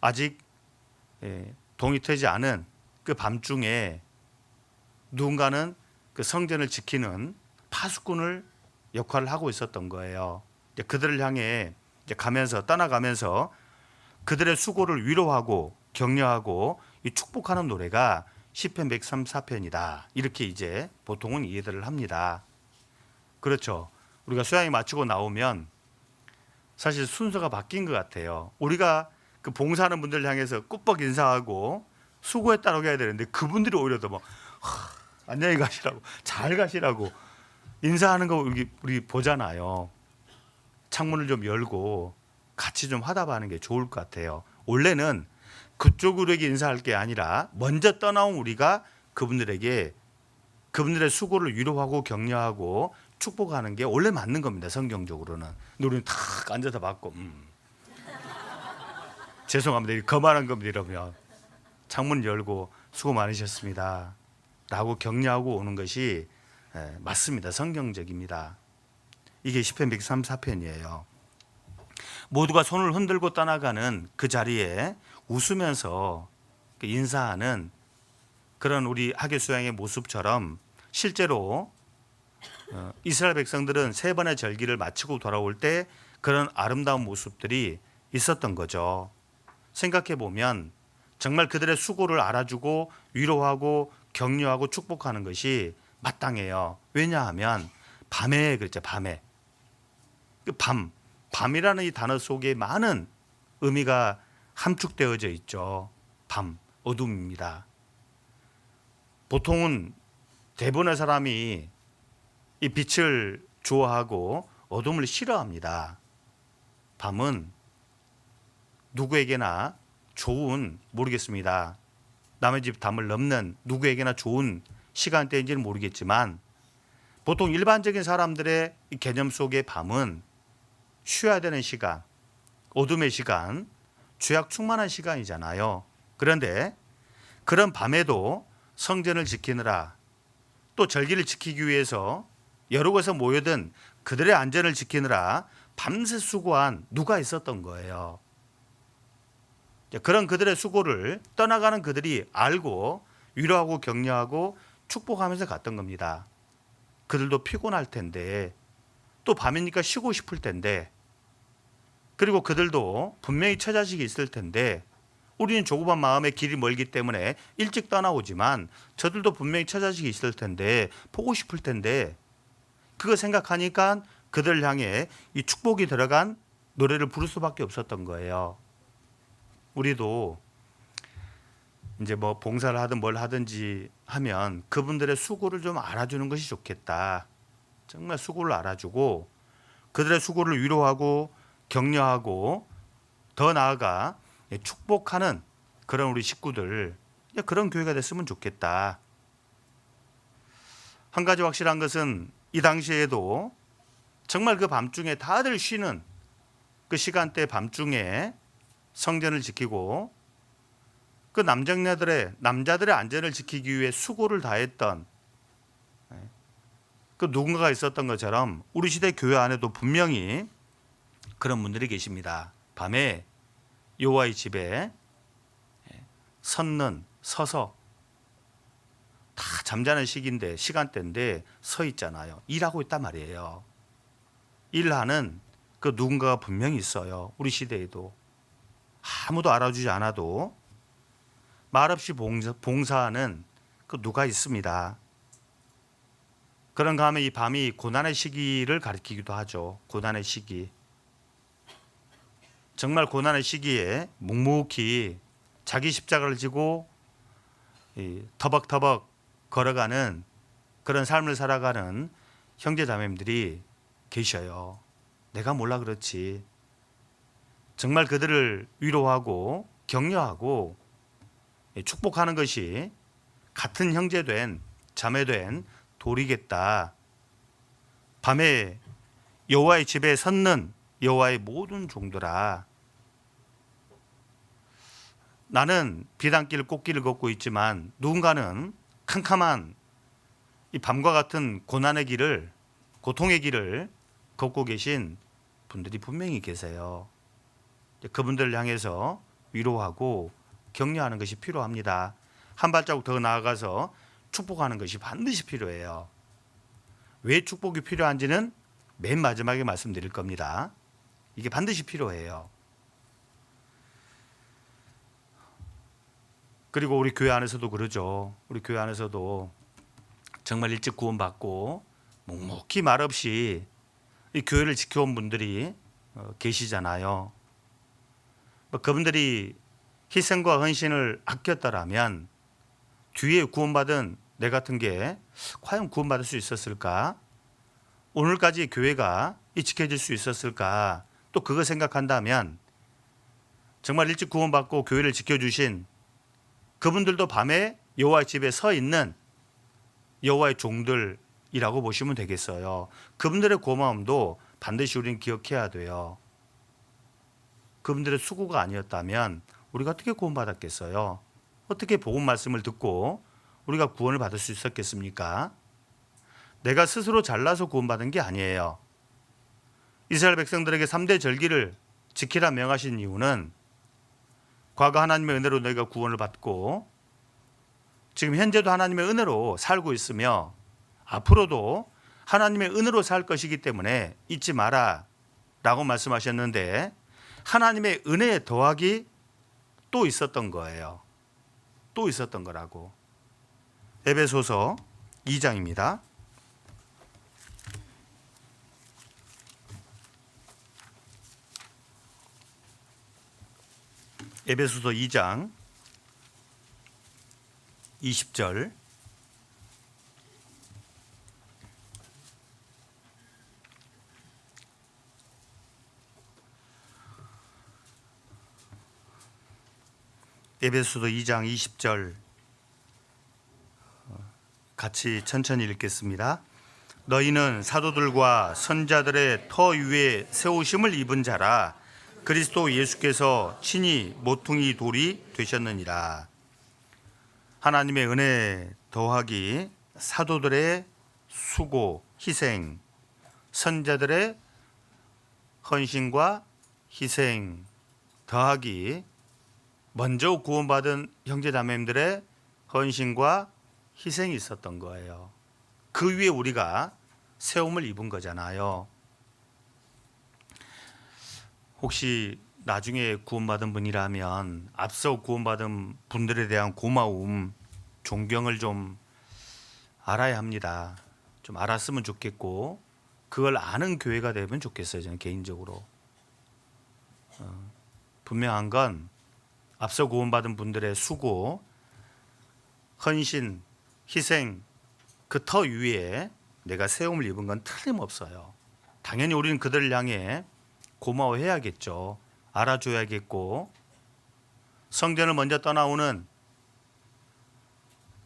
A: 아직 동이 트지 않은 그 밤중에 누군가는 그 성전을 지키는 파수꾼을 역할을 하고 있었던 거예요. 그들을 향해 떠나가면서 그들의 수고를 위로하고 격려하고 축복하는 노래가 시편 134편이다. 이렇게 이제 보통은 이해들을 합니다. 그렇죠. 우리가 수양이 마치고 나오면 사실 순서가 바뀐 것 같아요. 우리가 그 봉사하는 분들 향해서 꾸벅 인사하고 수고했다고 해야 되는데 그분들이 오히려 더 막 안녕히 가시라고 잘 가시라고 인사하는 거 우리 보잖아요. 창문을 좀 열고 같이 좀 화답하는 게 좋을 것 같아요. 원래는 그쪽으로에게 인사할 게 아니라 먼저 떠나온 우리가 그분들의 수고를 위로하고 격려하고 축복하는 게 원래 맞는 겁니다. 성경적으로는. 근데 우리는 탁 앉아서 받고 죄송합니다. 거만한 겁니다. 이러면 창문 열고 수고 많으셨습니다 라고 격려하고 오는 것이 맞습니다. 성경적입니다. 이게 시편 134편이에요. 모두가 손을 흔들고 떠나가는 그 자리에 웃으면서 인사하는 그런 우리 하계 수양의 모습처럼 실제로 이스라엘 백성들은 세 번의 절기를 마치고 돌아올 때 그런 아름다운 모습들이 있었던 거죠. 생각해 보면 정말 그들의 수고를 알아주고 위로하고 격려하고 축복하는 것이 마땅해요. 왜냐하면 밤에 그랬죠. 밤에 그 밤이라는 이 단어 속에 많은 의미가 함축되어져 있죠. 밤, 어둠입니다. 보통은 대부분의 사람이 이 빛을 좋아하고 어둠을 싫어합니다. 밤은 누구에게나 좋은 모르겠습니다. 남의 집 담을 넘는 누구에게나 좋은 시간대인지는 모르겠지만 보통 일반적인 사람들의 이 개념 속의 밤은 쉬어야 되는 시간, 어둠의 시간, 죄악 충만한 시간이잖아요. 그런데 그런 밤에도 성전을 지키느라 또 절기를 지키기 위해서 여러 곳에서 모여든 그들의 안전을 지키느라 밤새 수고한 누가 있었던 거예요. 그런 그들의 수고를 떠나가는 그들이 알고 위로하고 격려하고 축복하면서 갔던 겁니다. 그들도 피곤할 텐데 또 밤이니까 쉬고 싶을 텐데 그리고 그들도 분명히 처자식이 있을 텐데 우리는 조그만 마음에 길이 멀기 때문에 일찍 떠나오지만 저들도 분명히 처자식이 있을 텐데 보고 싶을 텐데 그거 생각하니까 그들을 향해 이 축복이 들어간 노래를 부를 수밖에 없었던 거예요. 우리도 이제 뭐 봉사를 하든 뭘 하든지 하면 그분들의 수고를 좀 알아주는 것이 좋겠다. 정말 수고를 알아주고 그들의 수고를 위로하고 격려하고 더 나아가 축복하는 그런 우리 식구들 그런 교회가 됐으면 좋겠다. 한 가지 확실한 것은 이 당시에도 정말 그 밤중에 다들 쉬는 그 시간대 밤중에 성전을 지키고 그 남자들의 안전을 지키기 위해 수고를 다했던 그 누군가가 있었던 것처럼 우리 시대 교회 안에도 분명히 그런 분들이 계십니다. 밤에 여호와의 집에 서서 다 잠자는 시간대인데 서 있잖아요. 일하고 있단 말이에요. 일하는 그 누군가가 분명히 있어요. 우리 시대에도 아무도 알아주지 않아도 말없이 봉사하는 그 누가 있습니다. 그런가 하면 이 밤이 고난의 시기를 가리키기도 하죠. 고난의 시기. 정말 고난의 시기에 묵묵히 자기 십자가를 지고 터벅터벅 걸어가는 그런 삶을 살아가는 형제 자매님들이 계셔요. 내가 몰라 그렇지. 정말 그들을 위로하고 격려하고 축복하는 것이 같은 형제된 자매된 도리겠다. 밤에 여호와의 집에 섰는 여호와의 모든 종들아, 나는 비단길 꽃길을 걷고 있지만 누군가는 캄캄한 이 밤과 같은 고난의 길을, 고통의 길을 걷고 계신 분들이 분명히 계세요. 그분들을 향해서 위로하고 격려하는 것이 필요합니다. 한 발자국 더 나아가서 축복하는 것이 반드시 필요해요. 왜 축복이 필요한지는 맨 마지막에 말씀드릴 겁니다. 이게 반드시 필요해요. 그리고 우리 교회 안에서도 그러죠. 우리 교회 안에서도 정말 일찍 구원받고 묵묵히 말없이 이 교회를 지켜온 분들이 계시잖아요. 그분들이 희생과 헌신을 아꼈더라면 뒤에 구원받은 내 같은 게 과연 구원받을 수 있었을까? 오늘까지 교회가 지켜질 수 있었을까? 또 그거 생각한다면 정말 일찍 구원받고 교회를 지켜주신 그분들도 밤에 여호와의 집에 서 있는 여호와의 종들이라고 보시면 되겠어요. 그분들의 고마움도 반드시 우리는 기억해야 돼요. 그분들의 수고가 아니었다면 우리가 어떻게 구원받았겠어요? 어떻게 복음 말씀을 듣고 우리가 구원을 받을 수 있었겠습니까? 내가 스스로 잘나서 구원받은 게 아니에요. 이스라엘 백성들에게 3대 절기를 지키라 명하신 이유는 과거 하나님의 은혜로 너희가 구원을 받고 지금 현재도 하나님의 은혜로 살고 있으며 앞으로도 하나님의 은혜로 살 것이기 때문에 잊지 마라 라고 말씀하셨는데, 하나님의 은혜에 더하기 또 있었던 거예요. 또 있었던 거라고. 에베소서 2장입니다. 에베소서 2장 20절. 에베소서 2장 20절 같이 천천히 읽겠습니다. 너희는 사도들과 선자들의 터 위에 세우심을 입은 자라. 그리스도 예수께서 친히 모퉁이 돌이 되셨느니라. 하나님의 은혜 더하기 사도들의 수고, 희생, 선자들의 헌신과 희생 더하기 먼저 구원받은 형제자매님들의 헌신과 희생이 있었던 거예요. 그 위에 우리가 세움을 입은 거잖아요. 혹시 나중에 구원받은 분이라면 앞서 구원받은 분들에 대한 고마움, 존경을 좀 알아야 합니다. 좀 알았으면 좋겠고 그걸 아는 교회가 되면 좋겠어요. 저는 개인적으로. 분명한 건 앞서 구원받은 분들의 수고, 헌신, 희생 그 터 위에 내가 세움을 입은 건 틀림없어요. 당연히 우리는 그들을 향해 고마워해야겠죠. 알아줘야겠고 성전을 먼저 떠나오는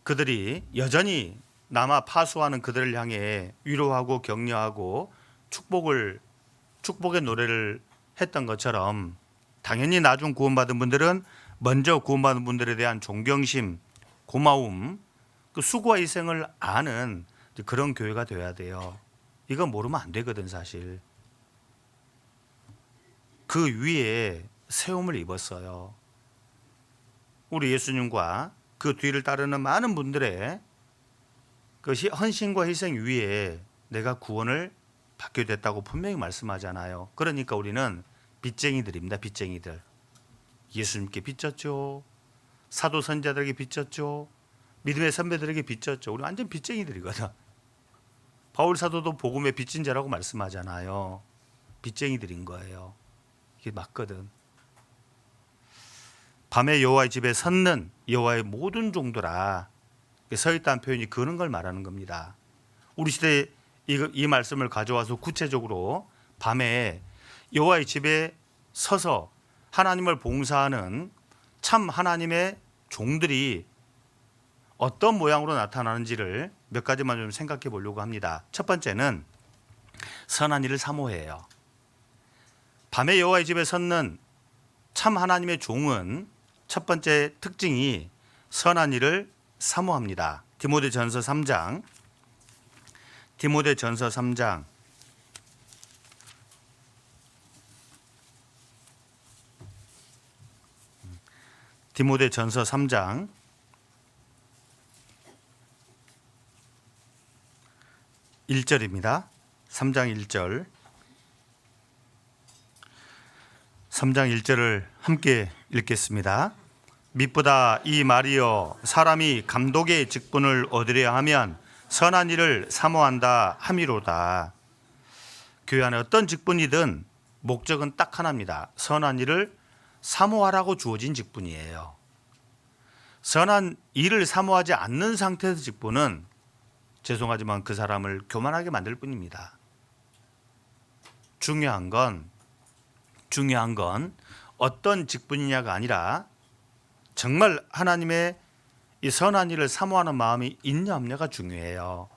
A: 그들이 여전히 남아 파수하는 그들을 향해 위로하고 격려하고 축복의 노래를 했던 것처럼 당연히 나중 구원받은 분들은 먼저 구원받은 분들에 대한 존경심, 고마움, 그 수고와 희생을 아는 그런 교회가 돼야 돼요. 이건 모르면 안 되거든 사실. 그 위에 세움을 입었어요. 우리 예수님과 그 뒤를 따르는 많은 분들의 그 헌신과 희생 위에 내가 구원을 받게 됐다고 분명히 말씀하잖아요. 그러니까 우리는 빚쟁이들입니다. 빚쟁이들. 예수님께 빚졌죠. 사도 선자들에게 빚졌죠. 믿음의 선배들에게 빚졌죠. 우리 완전 빚쟁이들이거든. 바울 사도도 복음의 빚진 자라고 말씀하잖아요. 빚쟁이들인 거예요. 이게 맞거든. 밤에 여호와의 집에 섰는 여호와의 모든 종들아. 서 있다는 표현이 그런 걸 말하는 겁니다. 우리 시대에 이 말씀을 가져와서 구체적으로 밤에 여호와의 집에 서서 하나님을 봉사하는 참 하나님의 종들이 어떤 모양으로 나타나는지를 몇 가지만 좀 생각해 보려고 합니다. 첫 번째는 선한 일을 사모해요. 밤에 여호와의 집에 섰는 참 하나님의 종은 첫 번째 특징이 선한 일을 사모합니다. 디모데전서 3장 디모데전서 3장 1절입니다. 3장 1절. 3장 1절을 함께 읽겠습니다. mit보다 이 말이여 사람이 감독의 직분을 얻으려 하면 선한 일을 사모한다 함이로다. 교회 안에 어떤 직분이든 목적은 딱 하나입니다. 선한 일을 사모하라고 주어진 직분이에요. 선한 일을 사모하지 않는 상태에서 직분은 죄송하지만 그 사람을 교만하게 만들 뿐입니다. 중요한 건 어떤 직분이냐가 아니라 정말 하나님의 이 선한 일을 사모하는 마음이 있냐 없냐가 중요해요.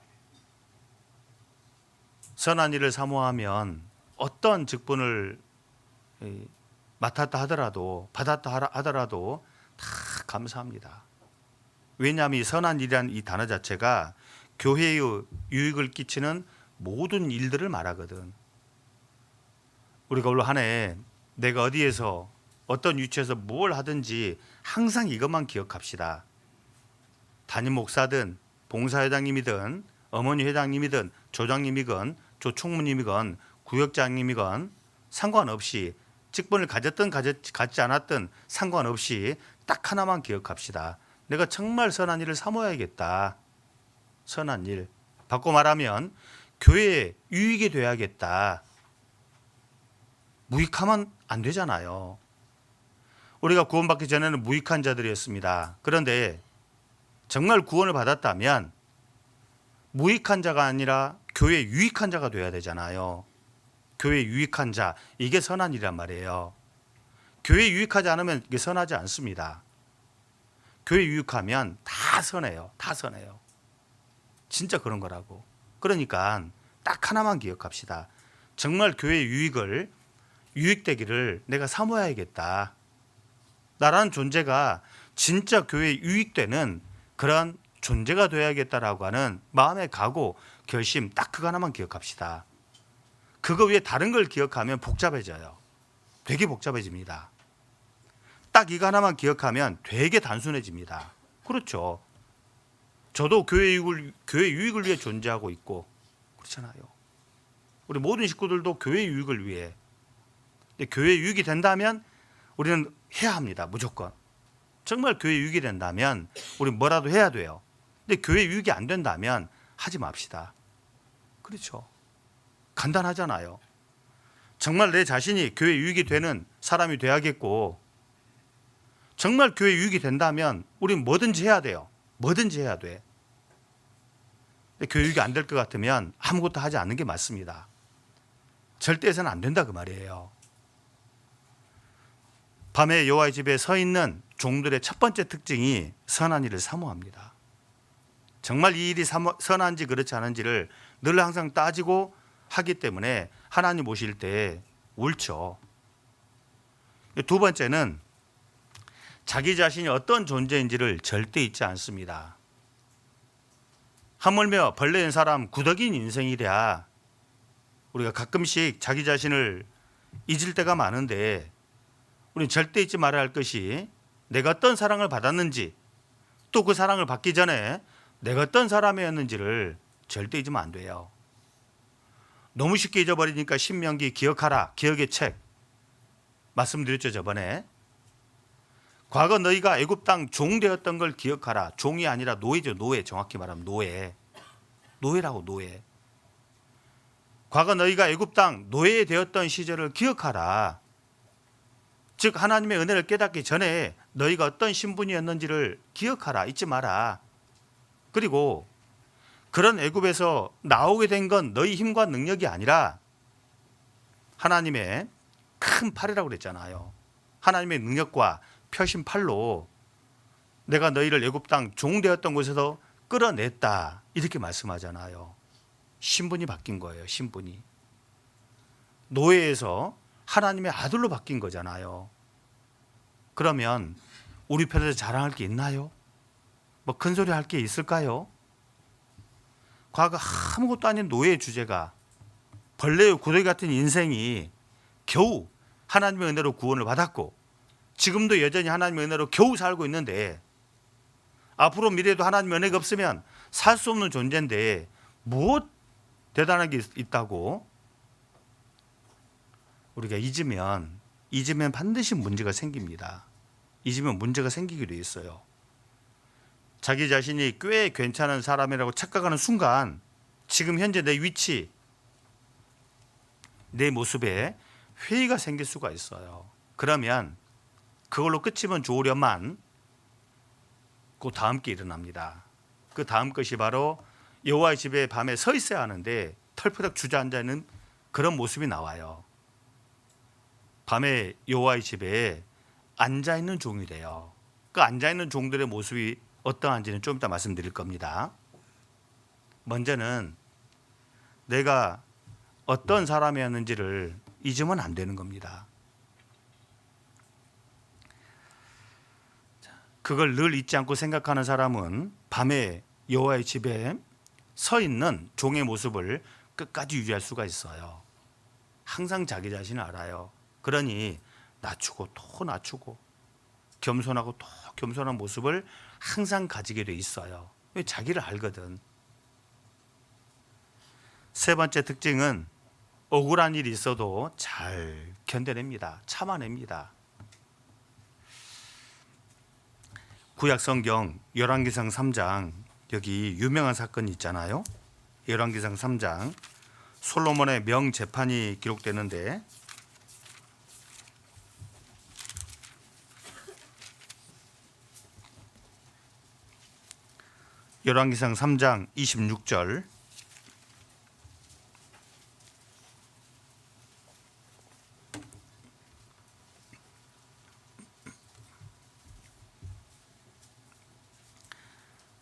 A: 선한 일을 사모하면 어떤 직분을 맡았다 하더라도 받았다 하더라도 다 감사합니다. 왜냐하면 이 선한 일이라는 이 단어 자체가 교회의 유익을 끼치는 모든 일들을 말하거든. 우리가 올 한 해 내가 어디에서 어떤 위치에서 뭘 하든지 항상 이것만 기억합시다. 담임 목사든 봉사회장님이든 어머니 회장님이든 조장님이건 조총무님이건 구역장님이건 상관없이 직분을 가졌든 갖지 않았든 상관없이 딱 하나만 기억합시다. 내가 정말 선한 일을 사모해야겠다. 선한 일. 바꿔 말하면 교회에 유익이 돼야겠다. 무익하면 안 되잖아요. 우리가 구원받기 전에는 무익한 자들이었습니다. 그런데 정말 구원을 받았다면 무익한 자가 아니라 교회에 유익한 자가 돼야 되잖아요. 교회에 유익한 자, 이게 선한 일이란 말이에요. 교회에 유익하지 않으면 이게 선하지 않습니다. 교회에 유익하면 다 선해요. 다 선해요. 진짜 그런 거라고. 그러니까 딱 하나만 기억합시다. 정말 교회의 유익되기를 내가 사모해야겠다. 나라는 존재가 진짜 교회에 유익되는 그런 존재가 되어야겠다라고 하는 마음의 각오, 결심, 딱 그거 하나만 기억합시다. 그거 위에 다른 걸 기억하면 복잡해져요. 되게 복잡해집니다. 딱 이거 하나만 기억하면 되게 단순해집니다. 그렇죠. 저도 교회 유익을 위해 존재하고 있고 그렇잖아요. 우리 모든 식구들도 교회 유익을 위해. 근데 교회 유익이 된다면 우리는 해야 합니다. 무조건. 정말 교회 유익이 된다면 우리 뭐라도 해야 돼요. 근데 교회 유익이 안 된다면 하지 맙시다. 그렇죠. 간단하잖아요. 정말 내 자신이 교회 유익이 되는 사람이 돼야겠고 정말 교회 유익이 된다면 우리는 뭐든지 해야 돼요. 뭐든지 해야 돼. 근데 교회 유익이 안 될 것 같으면 아무것도 하지 않는 게 맞습니다. 절대 해서는 안 된다 그 말이에요. 밤에 여호와의 집에 서 있는 종들의 첫 번째 특징이 선한 일을 사모합니다. 정말 이 일이 선한지 그렇지 않은지를 늘 항상 따지고 하기 때문에 하나님 오실 때 옳죠. 두 번째는 자기 자신이 어떤 존재인지를 절대 잊지 않습니다. 하물며 벌레인 사람 구덕인 인생이랴. 우리가 가끔씩 자기 자신을 잊을 때가 많은데 우리는 절대 잊지 말아야 할 것이 내가 어떤 사랑을 받았는지 또 그 사랑을 받기 전에 내가 어떤 사람이었는지를 절대 잊으면 안 돼요. 너무 쉽게 잊어버리니까 신명기 기억하라, 기억의 책 말씀드렸죠 저번에. 과거 너희가 애굽 땅 종 되었던 걸 기억하라. 종이 아니라 노예죠. 노예. 정확히 말하면 노예. 노예라고 노예. 과거 너희가 애굽 땅 노예되었던 시절을 기억하라. 즉 하나님의 은혜를 깨닫기 전에 너희가 어떤 신분이었는지를 기억하라. 잊지 마라. 그리고 그런 애굽에서 나오게 된 건 너희 힘과 능력이 아니라 하나님의 큰 팔이라고 그랬잖아요. 하나님의 능력과 펴신 팔로 내가 너희를 애굽 땅 종되었던 곳에서 끌어냈다. 이렇게 말씀하잖아요. 신분이 바뀐 거예요. 신분이. 노예에서 하나님의 아들로 바뀐 거잖아요. 그러면 우리 편에서 자랑할 게 있나요? 뭐 큰소리 할 게 있을까요? 과거 아무것도 아닌 노예의 주제가 벌레의 구더기 같은 인생이 겨우 하나님의 은혜로 구원을 받았고 지금도 여전히 하나님의 은혜로 겨우 살고 있는데 앞으로 미래에도 하나님의 은혜가 없으면 살 수 없는 존재인데 무엇 대단한 게 있다고? 우리가 잊으면 반드시 문제가 생깁니다. 잊으면 문제가 생기게 돼 있어요. 자기 자신이 꽤 괜찮은 사람이라고 착각하는 순간 지금 현재 내 위치, 내 모습에 회의가 생길 수가 있어요. 그러면 그걸로 끝이면 좋으련만 그 다음 게 일어납니다. 그 다음 것이 바로 여호와의 집에 밤에 서 있어야 하는데 털푸덕 주저앉아 있는 그런 모습이 나와요. 밤에 여호와의 집에 앉아 있는 종이 돼요. 그 앉아 있는 종들의 모습이 어떠한지는 좀 이따 말씀드릴 겁니다. 먼저는 내가 어떤 사람이었는지를 잊으면 안 되는 겁니다. 그걸 늘 잊지 않고 생각하는 사람은 밤에 여호와의 집에 서 있는 종의 모습을 끝까지 유지할 수가 있어요. 항상 자기 자신을 알아요. 그러니 낮추고 또 낮추고 겸손하고 또 겸손한 모습을 항상 가지게 돼 있어요. 왜? 자기를 알거든. 세 번째 특징은 억울한 일이 있어도 잘 견뎌냅니다. 참아냅니다. 구약 성경 열왕기상 3장 여기 유명한 사건이 있잖아요. 열왕기상 3장 솔로몬의 명재판이 기록되는데 열왕기상 3장 26절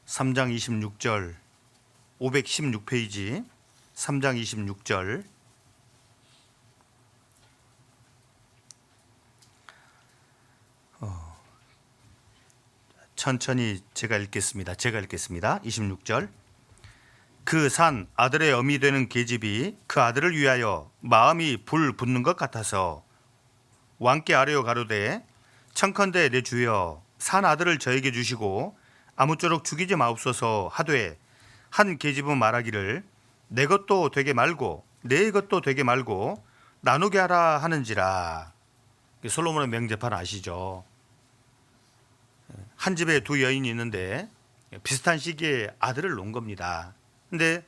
A: (3장 26절) 516페이지 3장 26절 천천히 제가 읽겠습니다. 26절 그 산 아들의 어미 되는 계집이 그 아들을 위하여 마음이 불 붙는 것 같아서 왕께 아뢰어 가로되 청컨대 내 주여 산 아들을 저에게 주시고 아무쪼록 죽이지 마옵소서 하되 한 계집은 말하기를 내 것도 되게 말고 내 것도 되게 말고 나누게 하라 하는지라. 솔로몬의 명재판 아시죠? 한 집에 두 여인이 있는데 비슷한 시기에 아들을 놓은 겁니다. 근데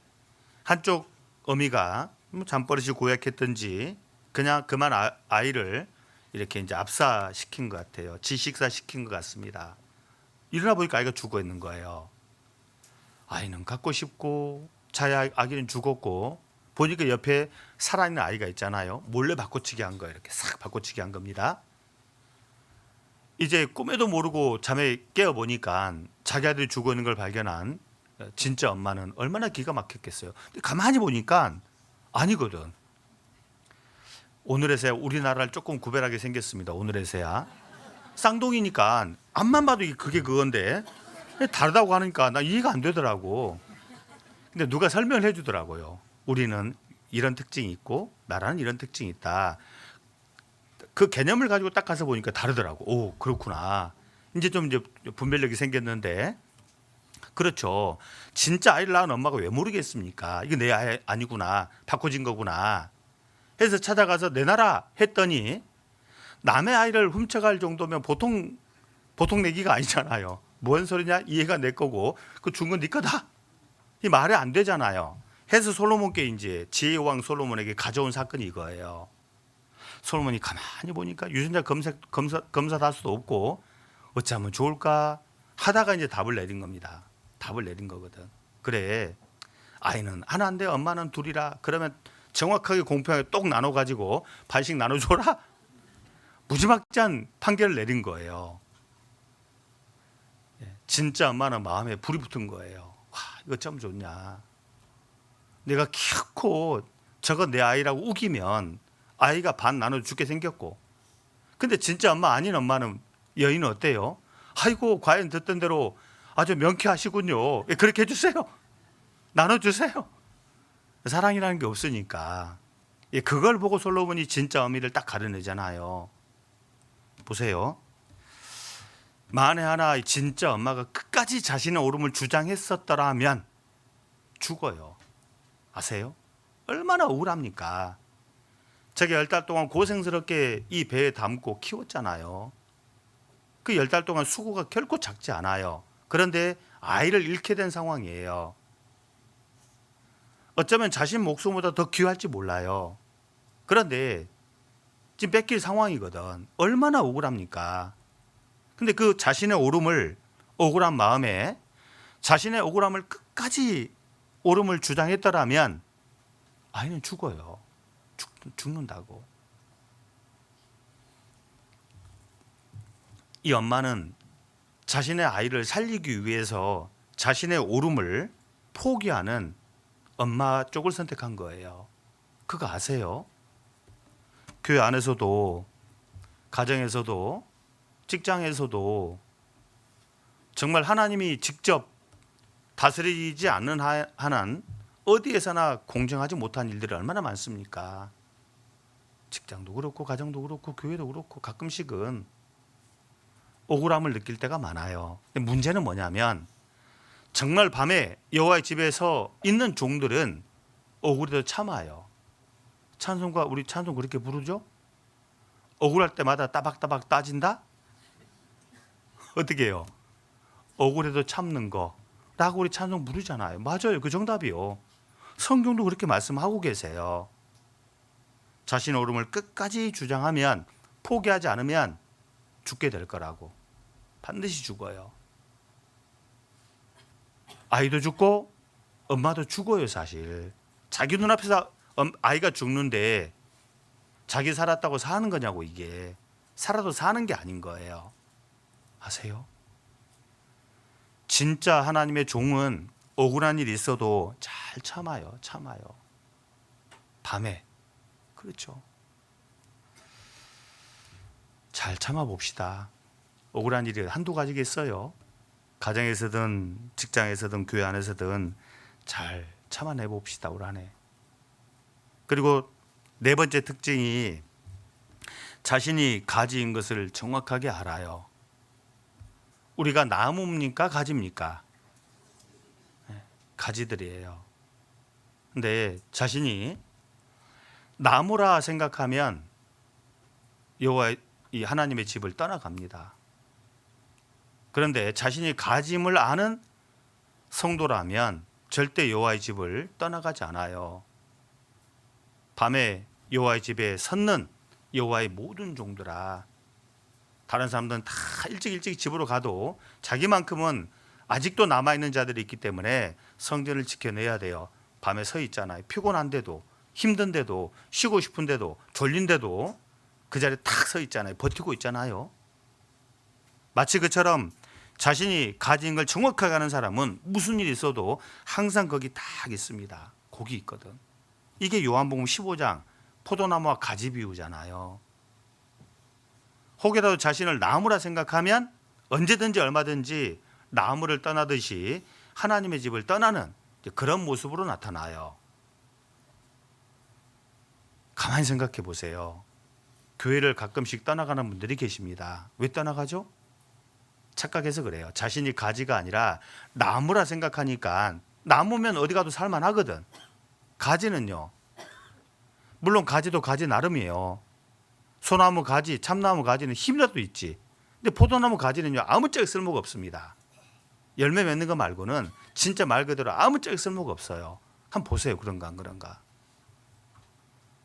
A: 한쪽 어미가 잠버릇이 고약했던지 그냥 그만 아이를 이렇게 이제 압사시킨 것 같아요. 지식사시킨 것 같습니다. 일어나 보니까 아이가 죽어 있는 거예요. 아이는 갖고 싶고 자야 아기는 죽었고 보니까 옆에 살아있는 아이가 있잖아요. 몰래 바꿔치기 한 거예요. 이렇게 싹 바꿔치기 한 겁니다. 이제 꿈에도 모르고 잠에 깨어보니까 자기 아들이 죽어 있는 걸 발견한 진짜 엄마는 얼마나 기가 막혔겠어요. 근데 가만히 보니까 아니거든. 오늘의 새야 우리나라를 조금 구별하게 생겼습니다. 오늘의 새야 쌍둥이니까 앞만 봐도 그게 그건데 다르다고 하니까 나 이해가 안 되더라고. 근데 누가 설명을 해주더라고요. 우리는 이런 특징이 있고 나라는 이런 특징이 있다. 그 개념을 가지고 딱 가서 보니까 다르더라고. 오, 그렇구나. 이제 좀 이제 분별력이 생겼는데, 그렇죠. 진짜 아이를 낳은 엄마가 왜 모르겠습니까? 이거 내 아이 아니구나. 바꿔진 거구나. 해서 찾아가서 내놔라 했더니 남의 아이를 훔쳐갈 정도면 보통 내기가 아니잖아요. 뭔 소리냐? 이 애가 내 거고 그 준 건 네 거다. 이 말이 안 되잖아요. 해서 솔로몬께 이제 지혜의 왕 솔로몬에게 가져온 사건이 이거예요. 솔로몬이 가만히 보니까 유전자 검사 다수도 없고 어찌하면 좋을까 하다가 이제 답을 내린 겁니다. 답을 내린 거거든. 그래, 아이는 하나인데 엄마는 둘이라. 그러면 정확하게 공평하게 똑 나눠 가지고 반씩 나눠줘라. 무지막지한 판결을 내린 거예요. 진짜 엄마는 마음에 불이 붙은 거예요. 와, 이거 참 좋냐. 내가 키웠고 저거 내 아이라고 우기면 아이가 반 나눠 죽게 생겼고, 근데 진짜 엄마 아닌 엄마는 여인은 어때요? 아이고, 과연 듣던 대로 아주 명쾌하시군요. 그렇게 해주세요. 나눠주세요. 사랑이라는 게 없으니까. 그걸 보고 솔로몬이 진짜 의미를 딱 가려내잖아요. 보세요. 만에 하나 진짜 엄마가 끝까지 자신의 옳음을 주장했었더라면 죽어요. 아세요? 얼마나 억울합니까? 자기 10달 동안 고생스럽게 이 배에 담고 키웠잖아요. 그 10달 동안 수고가 결코 작지 않아요. 그런데 아이를 잃게 된 상황이에요. 어쩌면 자신 목숨보다 더 귀할지 몰라요. 그런데 지금 뺏길 상황이거든. 얼마나 억울합니까? 근데 그 자신의 옳음을, 억울한 마음에 자신의 억울함을 끝까지 옳음을 주장했더라면 아이는 죽어요. 죽는다고. 이 엄마는 자신의 아이를 살리기 위해서 자신의 옳음을 포기하는 엄마 쪽을 선택한 거예요. 그거 아세요? 교회 안에서도, 가정에서도, 직장에서도 정말 하나님이 직접 다스리지 않는 한은 어디에서나 공정하지 못한 일들이 얼마나 많습니까? 직장도 그렇고 가정도 그렇고 교회도 그렇고 가끔씩은 억울함을 느낄 때가 많아요. 근데 문제는 뭐냐면 정말 밤에 여호와의 집에서 있는 종들은 억울해도 참아요. 찬송가, 우리 찬송 그렇게 부르죠? 억울할 때마다 따박따박 따진다? 어떻게 해요? 억울해도 참는 거라고 우리 찬송 부르잖아요. 맞아요. 그 정답이요. 성경도 그렇게 말씀하고 계세요. 자신의 옳음을 끝까지 주장하면, 포기하지 않으면 죽게 될 거라고. 반드시 죽어요. 아이도 죽고 엄마도 죽어요. 사실 자기 눈앞에서 아이가 죽는데 자기 살았다고 사는 거냐고. 이게 살아도 사는 게 아닌 거예요. 아세요? 진짜 하나님의 종은 억울한 일이 있어도 잘 참아요. 밤에. 그렇죠. 잘 참아봅시다. 억울한 일이 한두 가지겠어요. 가정에서든 직장에서든 교회 안에서든 잘 참아내봅시다. 올 한 해. 그리고 네 번째 특징이 자신이 가지인 것을 정확하게 알아요. 우리가 나무입니까? 가지입니까? 가지들이에요. 근데 자신이 나무라 생각하면 여호와 이 하나님의 집을 떠나갑니다. 그런데 자신이 가짐을 아는 성도라면 절대 여호와의 집을 떠나가지 않아요. 밤에 여호와의 집에 섰는 여호와의 모든 종들아. 다른 사람들은 다 일찍 집으로 가도 자기만큼은 아직도 남아있는 자들이 있기 때문에 성전을 지켜내야 돼요. 밤에 서 있잖아요. 피곤한데도, 힘든데도, 쉬고 싶은데도, 졸린데도 그 자리에 탁 서 있잖아요. 버티고 있잖아요. 마치 그처럼 자신이 가진 걸 정확하게 아는 사람은 무슨 일이 있어도 항상 거기 딱 있습니다. 거기 있거든. 이게 요한복음 15장 포도나무와 가지 비유잖아요. 혹여라도 자신을 나무라 생각하면 언제든지 얼마든지 나무를 떠나듯이 하나님의 집을 떠나는 그런 모습으로 나타나요. 가만히 생각해 보세요. 교회를 가끔씩 떠나가는 분들이 계십니다. 왜 떠나가죠? 착각해서 그래요. 자신이 가지가 아니라 나무라 생각하니까. 나무면 어디 가도 살만하거든. 가지는요, 물론 가지도 가지 나름이에요. 소나무 가지, 참나무 가지는 힘이라도 있지. 근데 포도나무 가지는요, 아무짝에 쓸모가 없습니다. 열매 맺는 거 말고는 진짜 말 그대로 아무짝에 쓸모가 없어요. 한번 보세요. 그런가 안 그런가.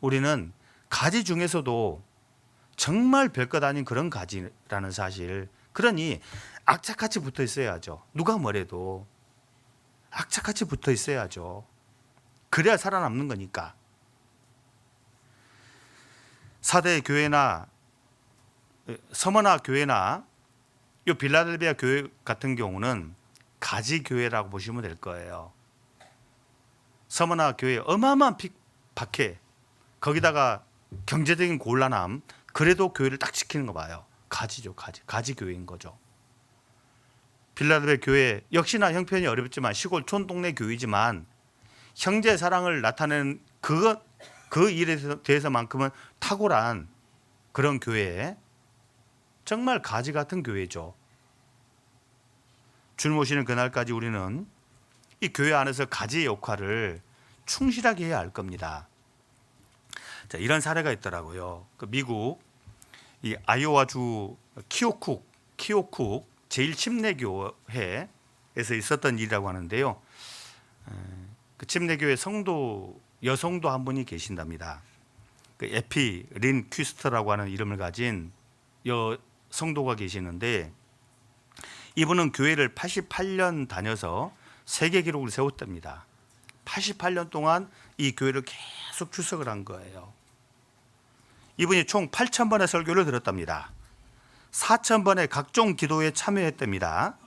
A: 우리는 가지 중에서도 정말 별것 아닌 그런 가지라는 사실. 그러니 악착같이 붙어 있어야죠. 누가 뭐래도 악착같이 붙어 있어야죠. 그래야 살아남는 거니까. 사대 교회나 서머나 교회나 이 빌라델비아 교회 같은 경우는 가지 교회라고 보시면 될 거예요. 서머나 교회 어마어마한 박해, 거기다가 경제적인 곤란함, 그래도 교회를 딱 지키는 거 봐요. 가지죠, 가지 교회인 거죠. 빌라델비아 교회 역시나 형편이 어렵지만 시골 촌 동네 교회지만 형제 사랑을 나타내는 그 일에 대해서만큼은 탁월한 그런 교회, 정말 가지 같은 교회죠. 주님 오시는 그날까지 우리는 이 교회 안에서 가지의 역할을 충실하게 해야 할 겁니다. 자, 이런 사례가 있더라고요. 그 미국 이 아이오와주 키오쿡 제1침례교회에서 있었던 일이라고 하는데요. 그 침례교회 여성도 한 분이 계신답니다. 그 에피 린 퀴스터라고 하는 이름을 가진 성도가 계시는데, 이분은 교회를 88년 다녀서 세계 기록을 세웠답니다. 88년 동안 이 교회를 계속 출석을 한 거예요. 이분이 총 8,000번의 설교를 들었답니다. 4,000번의 각종 기도에 참여했답니다.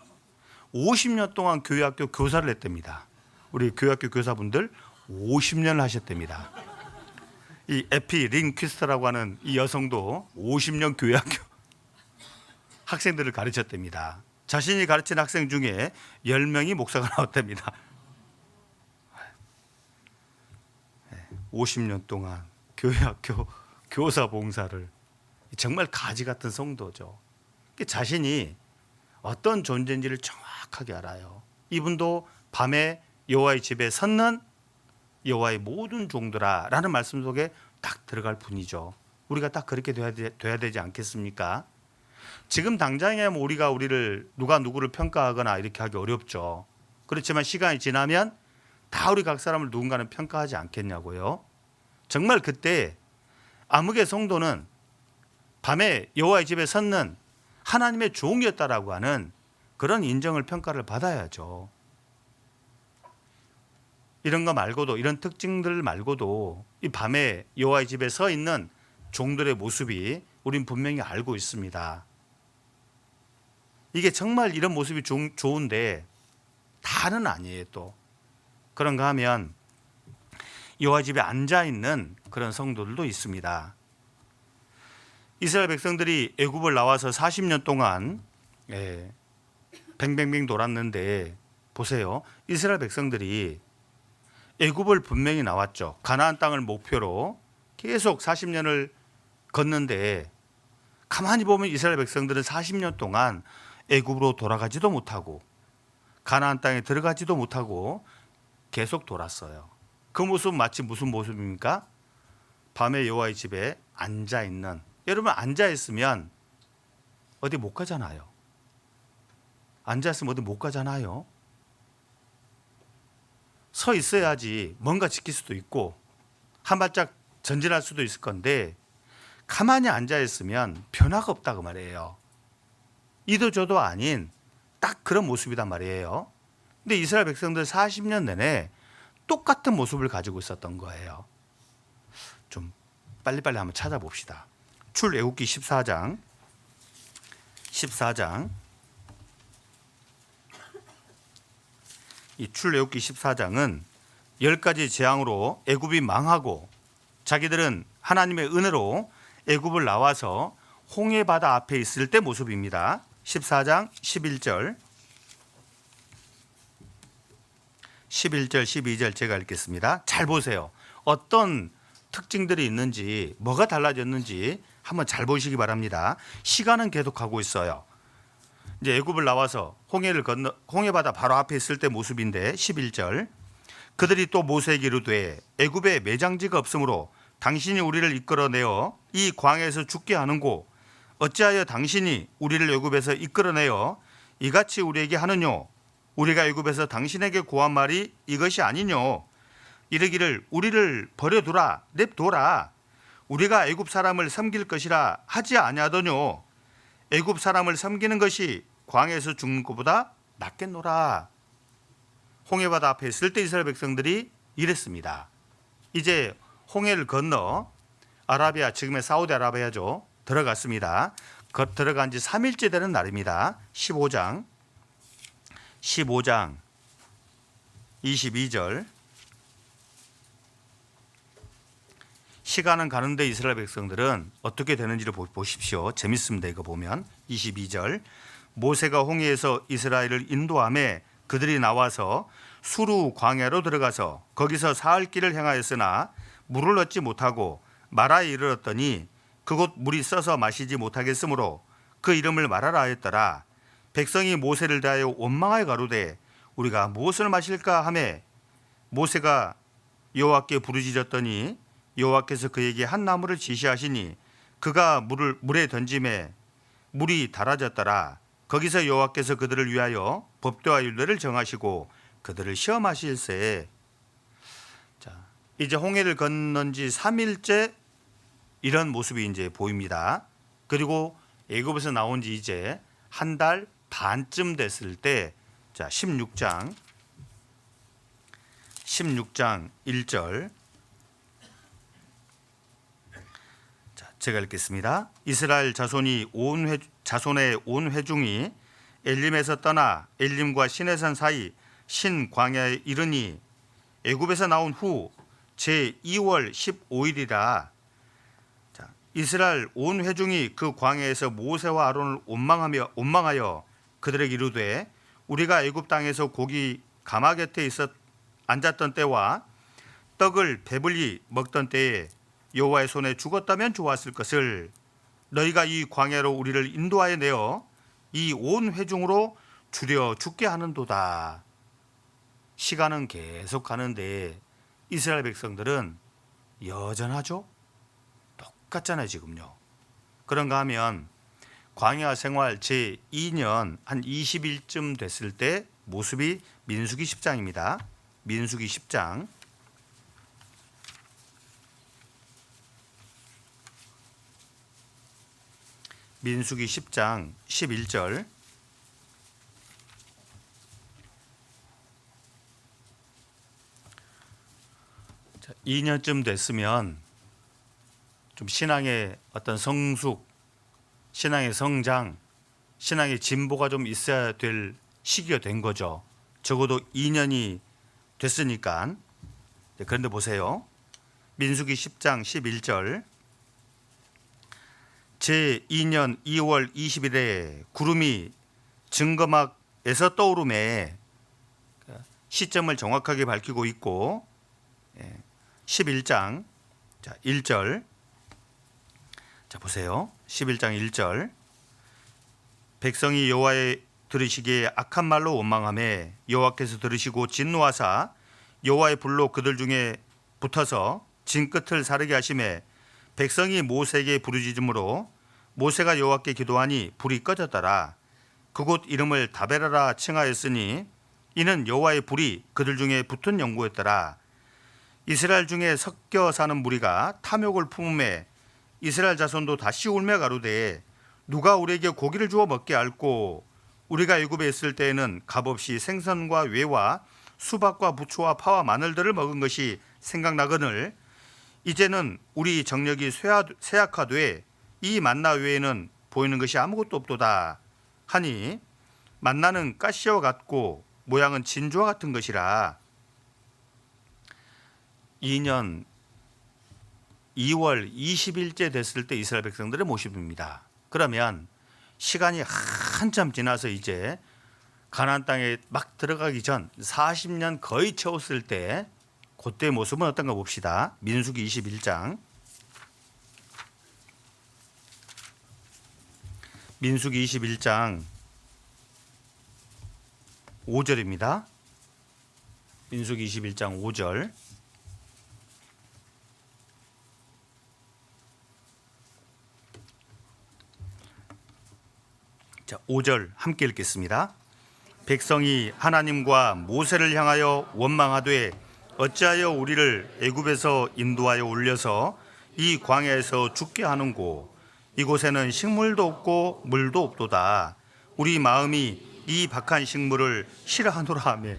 A: 50년 동안 교회학교 교사를 했답니다. 우리 교회학교 교사분들 50년을 하셨답니다. 이 에피 린 퀴스터라고 하는 이 여성도 50년 교회학교 학생들을 가르쳤답니다. 자신이 가르친 학생 중에 10명이 목사가 나왔답니다. 50년 동안 교회학교 교사 봉사를, 정말 가지 같은 성도죠. 자신이 어떤 존재인지를 정확하게 알아요. 이분도 밤에 여호와의 집에 섰는 여호와의 모든 종들아 라는 말씀 속에 딱 들어갈 분이죠. 우리가 딱 그렇게 돼야 되지 않겠습니까? 지금 당장에 우리가 누가 누구를 평가하거나 이렇게 하기 어렵죠. 그렇지만 시간이 지나면 다 우리 각 사람을 누군가는 평가하지 않겠냐고요. 정말 그때 암흑의 성도는 밤에 여호와의 집에 섰는 하나님의 종이었다라고 하는 그런 인정을, 평가를 받아야죠. 이런 거 말고도, 이런 특징들 말고도 이 밤에 여호와의 집에 서 있는 종들의 모습이 우린 분명히 알고 있습니다. 이게 정말 이런 모습이 좋은데 다는 아니에요. 또 그런가 하면 여호와 집에 앉아 있는 그런 성도들도 있습니다. 이스라엘 백성들이 애굽을 나와서 40년 동안 뱅뱅뱅 돌았는데, 보세요. 이스라엘 백성들이 애굽을 분명히 나왔죠. 가나안 땅을 목표로 계속 40년을 걷는데, 가만히 보면 이스라엘 백성들은 40년 동안 애굽으로 돌아가지도 못하고 가나안 땅에 들어가지도 못하고 계속 돌았어요. 그 모습은 마치 무슨 모습입니까? 밤에 여호와의 집에 앉아 있는. 여러분, 앉아 있으면 어디 못 가잖아요. 앉아 있으면 어디 못 가잖아요. 서 있어야지 뭔가 지킬 수도 있고 한 발짝 전진할 수도 있을 건데, 가만히 앉아 있으면 변화가 없다고 말이에요. 이도 저도 아닌 딱 그런 모습이단 말이에요. 근데 이스라엘 백성들 40년 내내 똑같은 모습을 가지고 있었던 거예요. 좀 빨리빨리 한번 찾아봅시다. 출애굽기 14장 이 출애굽기 14장은 10가지 재앙으로 애굽이 망하고 자기들은 하나님의 은혜로 애굽을 나와서 홍해 바다 앞에 있을 때 모습입니다. 14장 11절 12절 제가 읽겠습니다. 잘 보세요. 어떤 특징들이 있는지, 뭐가 달라졌는지 한번 잘 보시기 바랍니다. 시간은 계속 가고 있어요. 이제 애굽을 나와서 홍해 바다 바로 앞에 있을 때 모습인데, 11절 그들이 또 모세에게 이르되 애굽에 매장지가 없으므로 당신이 우리를 이끌어내어 이 광야에서 죽게 하는고 어찌하여 당신이 우리를 애굽에서 이끌어내어 이같이 우리에게 하느뇨? 우리가 애굽에서 당신에게 고한 말이 이것이 아니뇨? 이르기를 우리를 버려두라 냅둬라 우리가 애굽 사람을 섬길 것이라 하지 아니하더뇨. 애굽 사람을 섬기는 것이 광야에서 죽는 것보다 낫겠노라. 홍해바다 앞에 있을 때 이스라엘 백성들이 이랬습니다. 이제 홍해를 건너 아라비아, 지금의 사우디아라비아죠, 들어갔습니다. 들어간 지 3일째 되는 날입니다. 15장 22절. 시간은 가는데 이스라엘 백성들은 어떻게 되는지를 보십시오. 재밌습니다. 이거 보면 22절. 모세가 홍해에서 이스라엘을 인도하며 그들이 나와서 수루 광야로 들어가서 거기서 사흘 길을 행하였으나 물을 얻지 못하고 마라에 이르렀더니 그곳 물이 써서 마시지 못하겠으므로 그 이름을 마라라 하였더라. 백성이 모세를 대하여 원망하여 가로되 우리가 무엇을 마실까 하며 모세가 여호와께 부르짖었더니 여호와께서 그에게 한 나무를 지시하시니 그가 물에 던짐에 물이 달아졌더라. 거기서 여호와께서 그들을 위하여 법도와 율례를 정하시고 그들을 시험하실세. 자, 이제 홍해를 건넌 지 3일째 이런 모습이 이제 보입니다. 그리고 애굽에서 나온 지 이제 한 달 반쯤 됐을 때, 자, 16장 1절. 자, 제가 읽겠습니다. 이스라엘 자손의 온 회중이 엘림에서 떠나 엘림과 시내산 사이 신광야에 이르니 애굽에서 나온 후 제2월 15일이라. 자, 이스라엘 온 회중이 그 광야에서 모세와 아론을 원망하여 그들에게 이르되 우리가 애굽 땅에서 고기 가마 곁에 앉았던 때와 떡을 배불리 먹던 때에 여호와의 손에 죽었다면 좋았을 것을 너희가 이 광야로 우리를 인도하여 내어 이 온 회중으로 줄여 죽게 하는도다. 시간은 계속 가는데 이스라엘 백성들은 여전하죠? 똑같잖아요 지금요. 그런가 하면 광야 생활 제2년 한 20일쯤 됐을 때 모습이 민수기 10장입니다. 민수기 10장 민수기 10장 11절. 자, 2년쯤 됐으면 좀 신앙의 어떤 성숙, 신앙의 성장, 신앙의 진보가 좀 있어야 될 시기가 된 거죠. 적어도 2년이 됐으니까. 그런데 보세요. 민수기 10장 11절. 제2년 2월 20일에 구름이 증거막에서 떠오르매 시점을 정확하게 밝히고 있고, 11장 1절. 자, 보세요. 11장 1절. 백성이 여호와의 들으시기에 악한 말로 원망하며 여호와께서 들으시고 진노하사 여호와의 불로 그들 중에 붙어서 진 끝을 사르게 하시매 백성이 모세에게 부르짖음으로 모세가 여호와께 기도하니 불이 꺼졌더라. 그곳 이름을 다베라라 칭하였으니 이는 여호와의 불이 그들 중에 붙은 연고였더라. 이스라엘 중에 섞여 사는 무리가 탐욕을 품음에 이스라엘 자손도 다시 울며 가로되 누가 우리에게 고기를 주어 먹게 할꼬. 우리가 애굽에 있을 때에는 값없이 생선과 외와 수박과 부초와 파와 마늘들을 먹은 것이 생각나거늘 이제는 우리 정력이 쇠약하되 이 만나 외에는 보이는 것이 아무것도 없도다 하니 만나는 가시와 같고 모양은 진주와 같은 것이라. 2년 2월 20일째 됐을 때 이스라엘 백성들의 모습입니다. 그러면 시간이 한참 지나서 이제 가나안 땅에 막 들어가기 전 40년 거의 채웠을 때 그때의 모습은 어떤가 봅시다. 민수기 21장. 민수기 21장 5절입니다. 민수기 21장 5절. 자, 5절 함께 읽겠습니다. 백성이 하나님과 모세를 향하여 원망하되 어찌하여 우리를 애굽에서 인도하여 올려서 이 광야에서 죽게 하는고. 이곳에는 식물도 없고 물도 없도다. 우리 마음이 이 박한 식물을 싫어하노라 하며.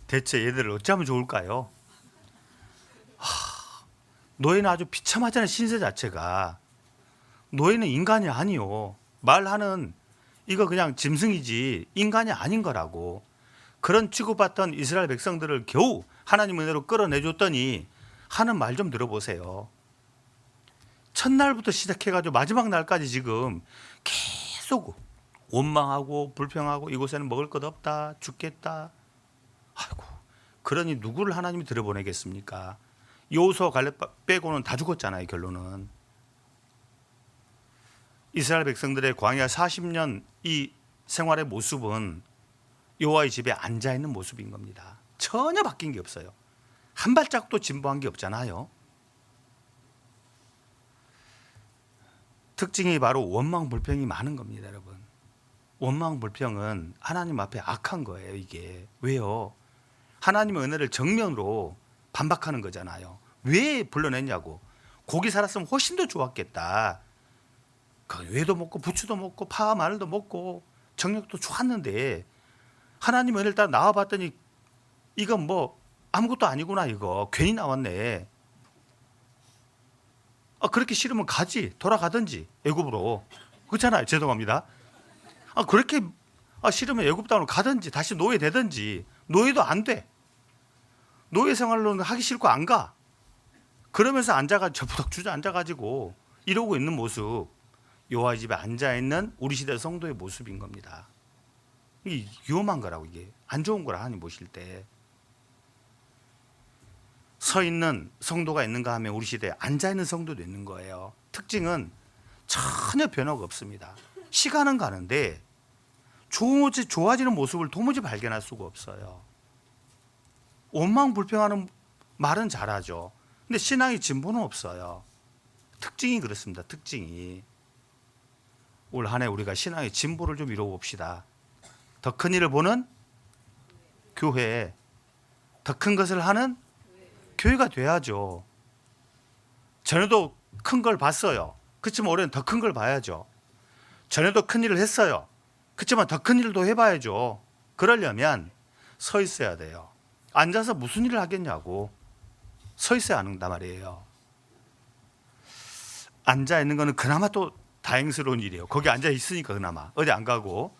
A: 대체 얘들을 어찌하면 좋을까요? 노예는 아주 비참하잖아요. 신세 자체가. 노예는 인간이 아니요. 말하는 이거 그냥 짐승이지 인간이 아닌 거라고. 그런 취급받던 이스라엘 백성들을 겨우 하나님 은혜로 끌어내줬더니 하는 말 좀 들어보세요. 첫날부터 시작해가지고 마지막 날까지 지금 계속 원망하고 불평하고 이곳에는 먹을 것 없다, 죽겠다. 아이고, 그러니 누구를 하나님이 들여보내겠습니까? 여호수아 갈렙 빼고는 다 죽었잖아요. 결론은 이스라엘 백성들의 광야 40년 이 생활의 모습은 여호와의 집에 앉아 있는 모습인 겁니다. 전혀 바뀐 게 없어요. 한 발짝도 진보한 게 없잖아요. 특징이 바로 원망 불평이 많은 겁니다, 여러분. 원망 불평은 하나님 앞에 악한 거예요. 이게 왜요? 하나님의 은혜를 정면으로 반박하는 거잖아요. 왜 불러냈냐고. 고기 살았으면 훨씬 더 좋았겠다. 외도 먹고 부추도 먹고 파 마늘도 먹고 정력도 좋았는데 하나님 은혜를 따라 나와봤더니 이건 뭐 아무것도 아니구나. 이거 괜히 나왔네. 그렇게 싫으면 가지, 돌아가든지 애굽으로. 그렇잖아요. 죄송합니다. 그렇게 싫으면 애굽 땅으로 가든지 다시 노예 되든지. 노예도 안 돼. 노예 생활로는 하기 싫고 안 가. 그러면서 앉아가지고 저부덕 주저앉아가지고 이러고 있는 모습, 여호와의 집에 앉아있는 우리 시대 성도의 모습인 겁니다. 이게 위험한 거라고. 이게 안 좋은 거라. 하나님 보실 때 서 있는 성도가 있는가 하면 우리 시대에 앉아있는 성도도 있는 거예요. 특징은 전혀 변화가 없습니다. 시간은 가는데 좋아지는 모습을 도무지 발견할 수가 없어요. 원망 불평하는 말은 잘하죠. 근데 신앙의 진보는 없어요. 특징이 그렇습니다. 특징이. 올 한 해 우리가 신앙의 진보를 좀 이뤄봅시다. 더 큰 일을 보는 교회, 더 큰 것을 하는 교회가 돼야죠. 전에도 큰 걸 봤어요. 그렇지만 올해는 더 큰 걸 봐야죠. 전에도 큰 일을 했어요. 그렇지만 더 큰 일도 해봐야죠. 그러려면 서 있어야 돼요. 앉아서 무슨 일을 하겠냐고. 서 있어야 한단 말이에요. 앉아 있는 거는 그나마 또 다행스러운 일이에요. 거기 앉아 있으니까 그나마 어디 안 가고.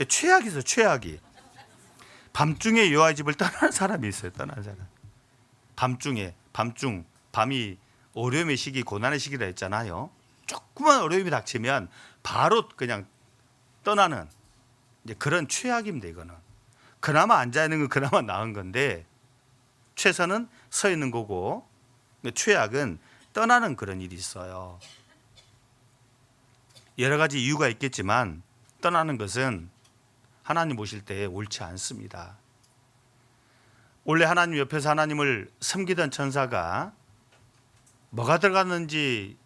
A: 최악이죠. 최악이. 밤중에 여호와의 집을 떠나는 사람이 있어요. 떠나는 사람. 밤이 어려움의 시기, 고난의 시기라 했잖아요. 조그만 어려움이 닥치면 바로 그냥 떠나는 이제 그런 최악입니다. 이거는 그나마 앉아 있는 건 그나마 나은 건데 최선은 서 있는 거고, 최악은 떠나는 그런 일이 있어요. 여러 가지 이유가 있겠지만 떠나는 것은 하나님 보실 때 옳지 않습니다. 원래 하나님 옆에서 하나님을 섬기던 천사가 뭐가 들어갔는지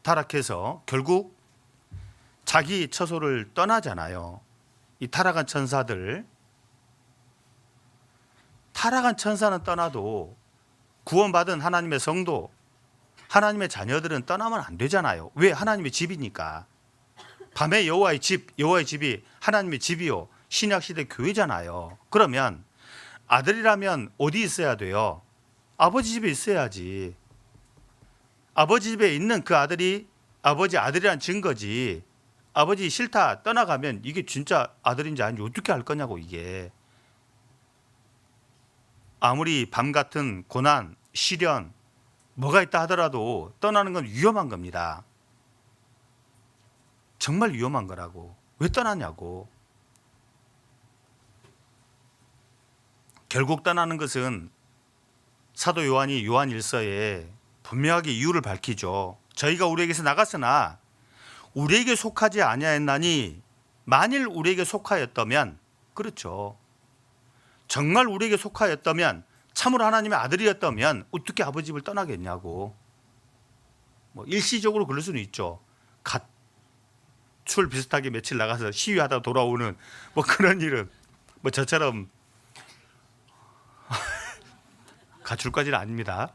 A: 타락해서 결국 자기 처소를 떠나잖아요. 이 타락한 천사는 떠나도 구원받은 하나님의 성도, 하나님의 자녀들은 떠나면 안 되잖아요. 왜? 하나님의 집이니까. 밤에 여호와의 집이 하나님의 집이요, 신약시대 교회잖아요. 그러면 아들이라면 어디 있어야 돼요? 아버지 집에 있어야지. 아버지 집에 있는 그 아들이 아버지 아들이란 증거지. 아버지 싫다 떠나가면 이게 진짜 아들인지 아닌지 어떻게 알 거냐고. 이게 아무리 밤 같은 고난, 시련 뭐가 있다 하더라도 떠나는 건 위험한 겁니다. 정말 위험한 거라고. 왜 떠나냐고. 결국 떠나는 것은 사도 요한이 요한 1서에 분명하게 이유를 밝히죠. 저희가 우리에게서 나갔으나 우리에게 속하지 아니하였나니 만일 우리에게 속하였다면, 그렇죠. 정말 우리에게 속하였다면, 참으로 하나님의 아들이었다면 어떻게 아버지 집을 떠나겠냐고. 뭐 일시적으로 그럴 수는 있죠. 가출 비슷하게 며칠 나가서 시위하다 돌아오는 뭐 그런 일은 뭐 저처럼 가출까지는 아닙니다.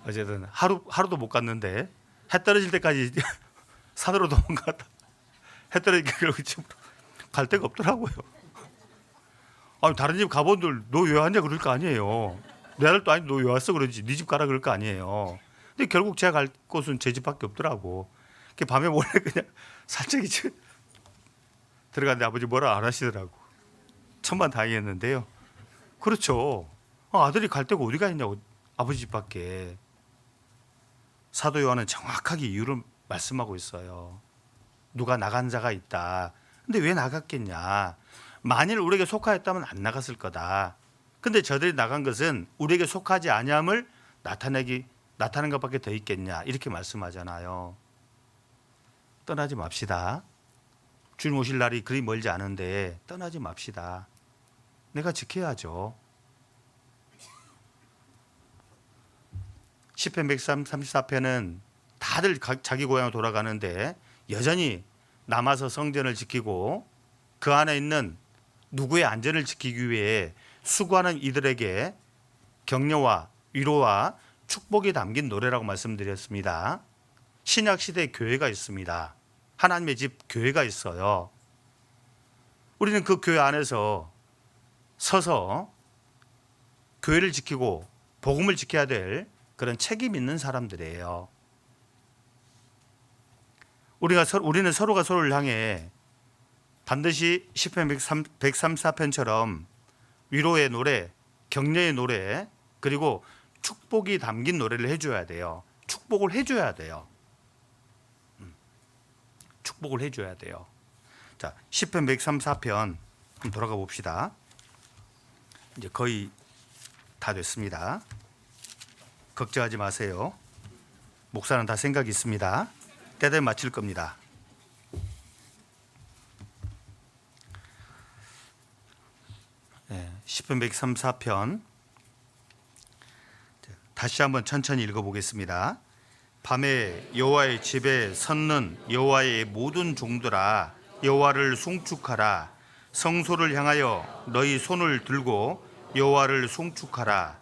A: 어쨌든 하루도 못 갔는데 해 떨어질 때까지 산으로 도망갔다. 해 떨어지니까 결국 집으로 갈 데가 없더라고요. 아니 다른 집 가본들 너 왜 왔냐 그럴 거 아니에요. 내 아들도 아니 너 왜 왔어 그러지. 네 집 가라 그럴 거 아니에요. 근데 결국 제가 갈 곳은 제 집밖에 없더라고. 밤에 몰래 그냥 살짝 이제 들어갔는데 아버지 뭐라 안 하시더라고. 천만다행이었는데요. 그렇죠. 아들이 갈 데가 어디가 있냐고. 아버지 집밖에. 사도 요한은 정확하게 이유를 말씀하고 있어요. 누가 나간 자가 있다. 근데 왜 나갔겠냐. 만일 우리에게 속하였다면 안 나갔을 거다. 근데 저들이 나간 것은 우리에게 속하지 아니함을 나타내는 것밖에 더 있겠냐. 이렇게 말씀하잖아요. 떠나지 맙시다. 주님 오실 날이 그리 멀지 않은데 떠나지 맙시다. 내가 지켜야죠. 시편 134편은 다들 자기 고향으로 돌아가는데 여전히 남아서 성전을 지키고 그 안에 있는 누구의 안전을 지키기 위해 수고하는 이들에게 격려와 위로와 축복이 담긴 노래라고 말씀드렸습니다. 신약 시대에 교회가 있습니다. 하나님의 집 교회가 있어요. 우리는 그 교회 안에서 서서 교회를 지키고 복음을 지켜야 될 그런 책임 있는 사람들이에요. 우리는 서로가 서로를 향해 반드시 시편 134편처럼 위로의 노래, 격려의 노래, 그리고 축복이 담긴 노래를 해줘야 돼요. 축복을 해줘야 돼요. 축복을 해줘야 돼요. 자, 시편 134편 돌아가 봅시다. 이제 거의 다 됐습니다. 걱정하지 마세요. 목사는 다 생각이 있습니다. 때되면 마칠 겁니다. 시편 134편 다시 한번 천천히 읽어보겠습니다. 밤에 여호와의 집에 섰는 여호와의 모든 종들아 여호와를 송축하라. 성소를 향하여 너희 손을 들고 여호와를 송축하라.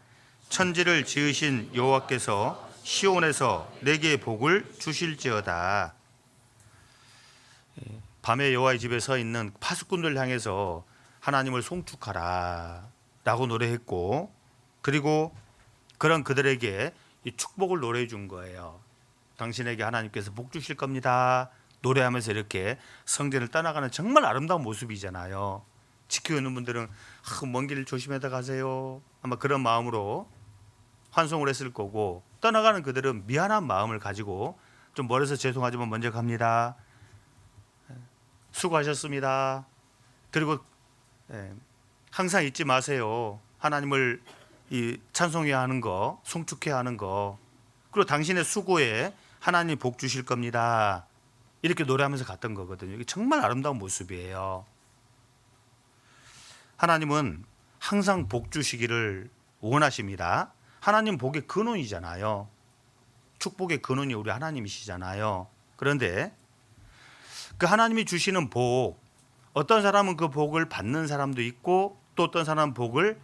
A: 천지를 지으신 여호와께서 시온에서 내게 복을 주실지어다. 밤에 여호와의 집에 서 있는 파수꾼들 향해서 하나님을 송축하라 라고 노래했고, 그리고 그런 그들에게 이 축복을 노래해 준 거예요. 당신에게 하나님께서 복 주실 겁니다 노래하면서 이렇게 성전을 떠나가는 정말 아름다운 모습이잖아요. 지키고 있는 분들은 먼 길 조심해서 가세요 아마 그런 마음으로 환송을 했을 거고, 떠나가는 그들은 미안한 마음을 가지고 좀 멀어서 죄송하지만 먼저 갑니다, 수고하셨습니다. 그리고 항상 잊지 마세요. 하나님을 찬송해야 하는 거, 송축해야 하는 거. 그리고 당신의 수고에 하나님 복 주실 겁니다. 이렇게 노래하면서 갔던 거거든요. 이게 정말 아름다운 모습이에요. 하나님은 항상 복 주시기를 원하십니다. 하나님 복의 근원이잖아요. 축복의 근원이 우리 하나님이시잖아요. 그런데 그 하나님이 주시는 복, 어떤 사람은 그 복을 받는 사람도 있고 또 어떤 사람은 복을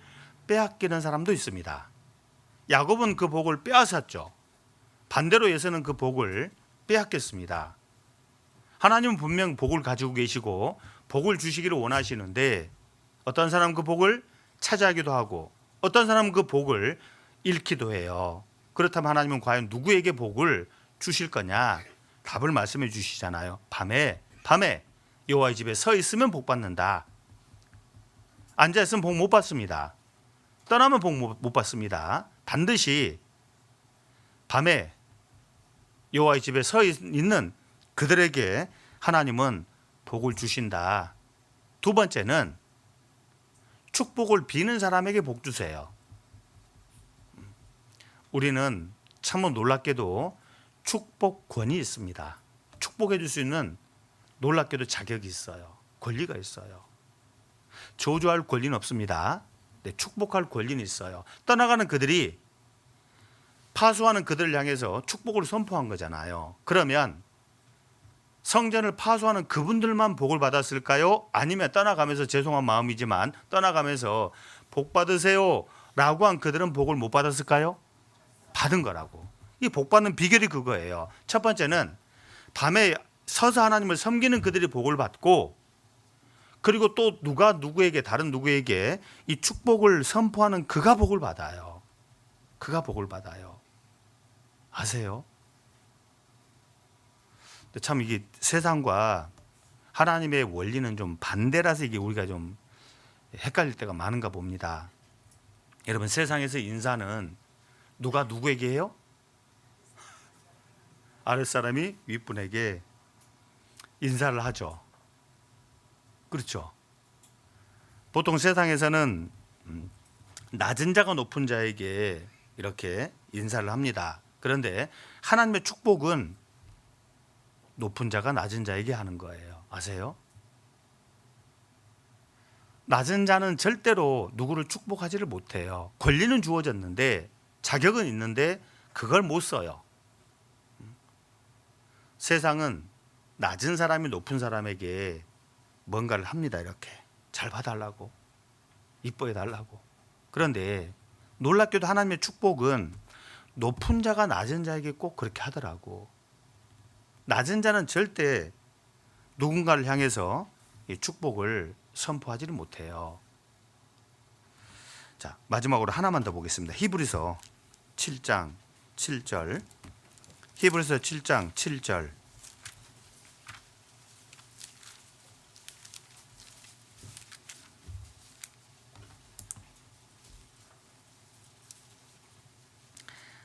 A: 빼앗기는 사람도 있습니다. 야곱은 그 복을 빼앗았죠. 반대로 에서는 그 복을 빼앗겼습니다. 하나님은 분명 복을 가지고 계시고 복을 주시기를 원하시는데 어떤 사람은 그 복을 차지하기도 하고 어떤 사람은 그 복을 잃기도 해요. 그렇다면 하나님은 과연 누구에게 복을 주실 거냐? 답을 말씀해 주시잖아요. 밤에 여호와의 집에 서 있으면 복 받는다. 앉아 있으면 복 못 받습니다. 떠나면 복 못 받습니다. 반드시 밤에 여호와의 집에 서 있는 그들에게 하나님은 복을 주신다. 두 번째는 축복을 비는 사람에게 복 주세요. 우리는 참 놀랍게도 축복권이 있습니다. 축복해 줄 수 있는 놀랍게도 자격이 있어요. 권리가 있어요. 저주할 권리는 없습니다. 네, 축복할 권리는 있어요. 떠나가는 그들이 파수하는 그들을 향해서 축복을 선포한 거잖아요. 그러면 성전을 파수하는 그분들만 복을 받았을까요? 아니면 떠나가면서 죄송한 마음이지만 떠나가면서 복 받으세요 라고 한 그들은 복을 못 받았을까요? 받은 거라고. 이 복 받는 비결이 그거예요. 첫 번째는 밤에 서서 하나님을 섬기는 그들이 복을 받고, 그리고 또 누가 누구에게, 다른 누구에게 이 축복을 선포하는 그가 복을 받아요. 그가 복을 받아요. 아세요? 참 이게 세상과 하나님의 원리는 좀 반대라서 이게 우리가 좀 헷갈릴 때가 많은가 봅니다. 여러분, 세상에서 인사는 누가 누구에게 해요? 아랫사람이 윗분에게 인사를 하죠. 그렇죠. 보통 세상에서는 낮은 자가 높은 자에게 이렇게 인사를 합니다. 그런데 하나님의 축복은 높은 자가 낮은 자에게 하는 거예요. 아세요? 낮은 자는 절대로 누구를 축복하지를 못해요. 권리는 주어졌는데, 자격은 있는데 그걸 못 써요. 세상은 낮은 사람이 높은 사람에게 뭔가를 합니다. 이렇게 잘 봐달라고, 이뻐해 달라고. 그런데 놀랍게도 하나님의 축복은 높은 자가 낮은 자에게 꼭 그렇게 하더라고. 낮은 자는 절대 누군가를 향해서 이 축복을 선포하지를 못해요. 자, 마지막으로 하나만 더 보겠습니다. 히브리서 7장 7절. 히브리서 7장 7절.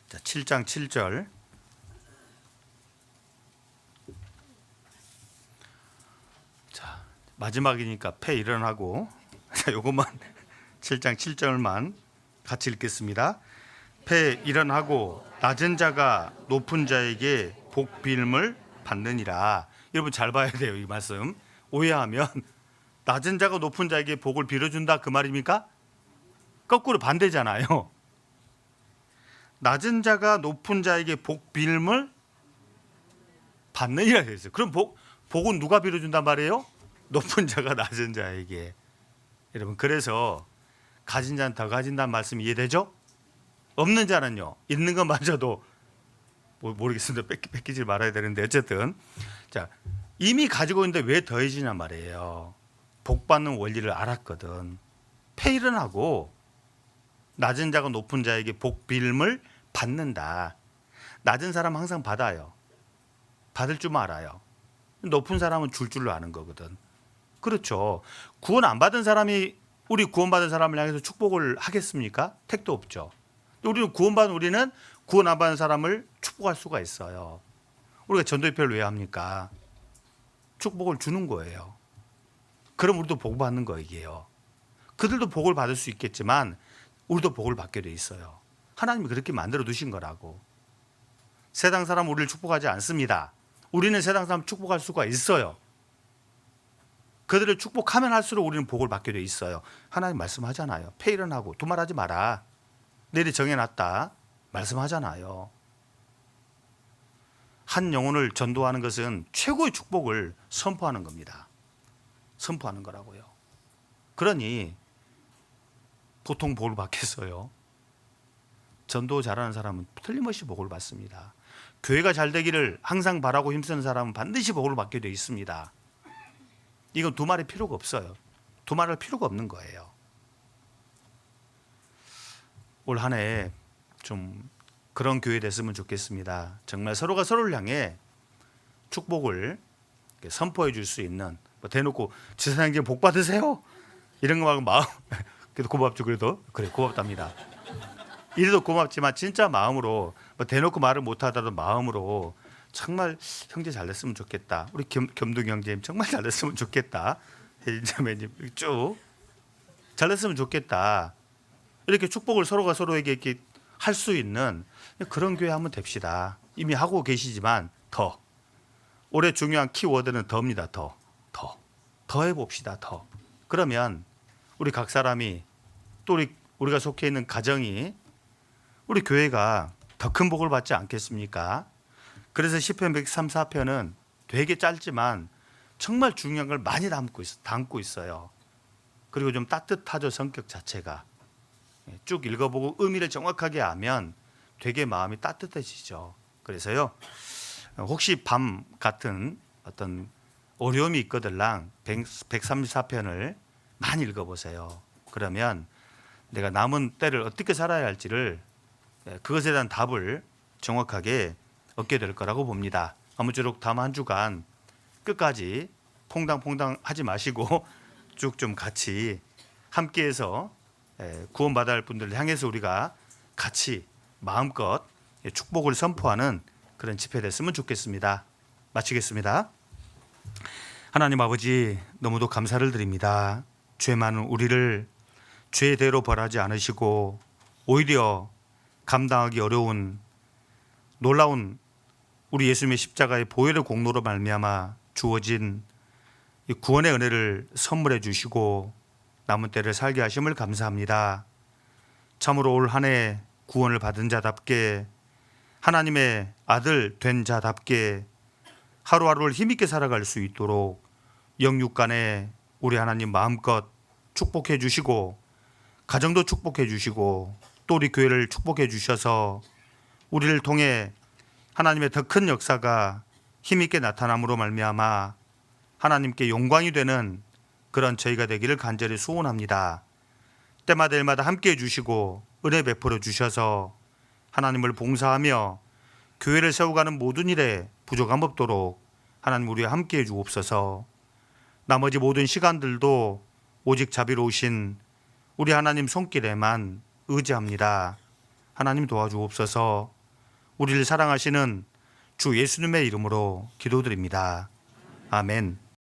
A: 자, 7장 7절. 자, 마지막이니까 패 일어나고, 자, 요것만 7장 7절만 같이 읽겠습니다. 패 일어나고 낮은 자가 높은 자에게 복 빌음을 받느니라. 여러분 잘 봐야 돼요. 이 말씀 오해하면 낮은 자가 높은 자에게 복을 빌어준다 그 말입니까? 거꾸로 반대잖아요. 낮은 자가 높은 자에게 복 빌음을 받느니라 했어요. 그럼 복은 누가 빌어준단 말이에요? 높은 자가 낮은 자에게. 여러분, 그래서 가진 자는 더 가진다는 말씀 이해되죠? 없는 자는요, 있는 것마저도 모르겠습니다. 뺏기지 말아야 되는데, 어쨌든 자, 이미 가지고 있는데 왜 더해지냐 말이에요. 복 받는 원리를 알았거든. 패 일어나고 낮은 자가 높은 자에게 복 빌음을 받는다. 낮은 사람은 항상 받아요. 받을 줄 알아요. 높은 사람은 줄 줄로 아는 거거든. 그렇죠. 구원 안 받은 사람이 우리 구원받은 사람을 향해서 축복을 하겠습니까? 택도 없죠. 우리는 우리는 구원 안 받은 사람을 축복할 수가 있어요. 우리가 전도협회를 왜 합니까? 축복을 주는 거예요. 그럼 우리도 복 받는 거예요. 그들도 복을 받을 수 있겠지만 우리도 복을 받게 돼 있어요. 하나님이 그렇게 만들어 두신 거라고. 세상 사람 우리를 축복하지 않습니다. 우리는 세상 사람 축복할 수가 있어요. 그들을 축복하면 할수록 우리는 복을 받게 돼 있어요. 하나님 말씀하잖아요. 패 일어나고 두말하지 마라. 내일이 정해놨다 말씀하잖아요. 한 영혼을 전도하는 것은 최고의 축복을 선포하는 겁니다. 선포하는 거라고요. 그러니 보통 복을 받겠어요. 전도 잘하는 사람은 틀림없이 복을 받습니다. 교회가 잘 되기를 항상 바라고 힘쓰는 사람은 반드시 복을 받게 되어 있습니다. 이건 두말할 필요가 없어요. 두말할 필요가 없는 거예요. 올 한 해 좀 그런 교회 됐으면 좋겠습니다. 정말 서로가 서로를 향해 축복을 선포해 줄 수 있는, 대놓고 지사장님 복 받으세요 이런 거 말고 마음 그래도 고맙죠. 그래도 그래 고맙답니다. 이래도 고맙지만 진짜 마음으로 대놓고 말을 못하더라도 마음으로 정말 형제 잘 됐으면 좋겠다. 우리 겸동 형제님 정말 잘 됐으면 좋겠다. 혜진 자매님 쭉 잘 됐으면 좋겠다. 이렇게 축복을 서로가 서로에게 이렇게 할 수 있는 그런 교회 한번 됩시다. 이미 하고 계시지만 더 올해 중요한 키워드는 더입니다. 더 해봅시다. 더. 그러면 우리 각 사람이 또 우리가 속해 있는 가정이 우리 교회가 더 큰 복을 받지 않겠습니까? 그래서 시편 134편은 되게 짧지만 정말 중요한 걸 많이 담고 있어요. 그리고 좀 따뜻하죠. 성격 자체가. 쭉 읽어보고 의미를 정확하게 알면 되게 마음이 따뜻해지죠. 그래서요, 혹시 밤 같은 어떤 어려움이 있거들랑 134편을 많이 읽어보세요. 그러면 내가 남은 때를 어떻게 살아야 할지를, 그것에 대한 답을 정확하게 얻게 될 거라고 봅니다. 아무쪼록 다음 한 주간 끝까지 퐁당퐁당 하지 마시고 쭉 좀 같이 함께해서 구원받아야 할 분들을 향해서 우리가 같이 마음껏 축복을 선포하는 그런 집회 됐으면 좋겠습니다. 마치겠습니다. 하나님 아버지, 너무도 감사를 드립니다. 죄 많은 우리를 죄대로 벌하지 않으시고 오히려 감당하기 어려운 놀라운 우리 예수님의 십자가의 보혈의 공로로 말미암아 주어진 이 구원의 은혜를 선물해 주시고 남은 때를 살게 하심을 감사합니다. 참으로 올 한 해 구원을 받은 자답게, 하나님의 아들 된 자답게 하루하루를 힘있게 살아갈 수 있도록 영육간에 우리 하나님 마음껏 축복해 주시고, 가정도 축복해 주시고, 또 우리 교회를 축복해 주셔서 우리를 통해 하나님의 더 큰 역사가 힘있게 나타남으로 말미암아 하나님께 영광이 되는 그런 저희가 되기를 간절히 소원합니다. 때마다 일마다 함께해 주시고 은혜 베풀어 주셔서 하나님을 봉사하며 교회를 세워가는 모든 일에 부족함 없도록 하나님 우리와 함께해 주옵소서. 나머지 모든 시간들도 오직 자비로우신 우리 하나님 손길에만 의지합니다. 하나님 도와주옵소서. 우리를 사랑하시는 주 예수님의 이름으로 기도드립니다. 아멘.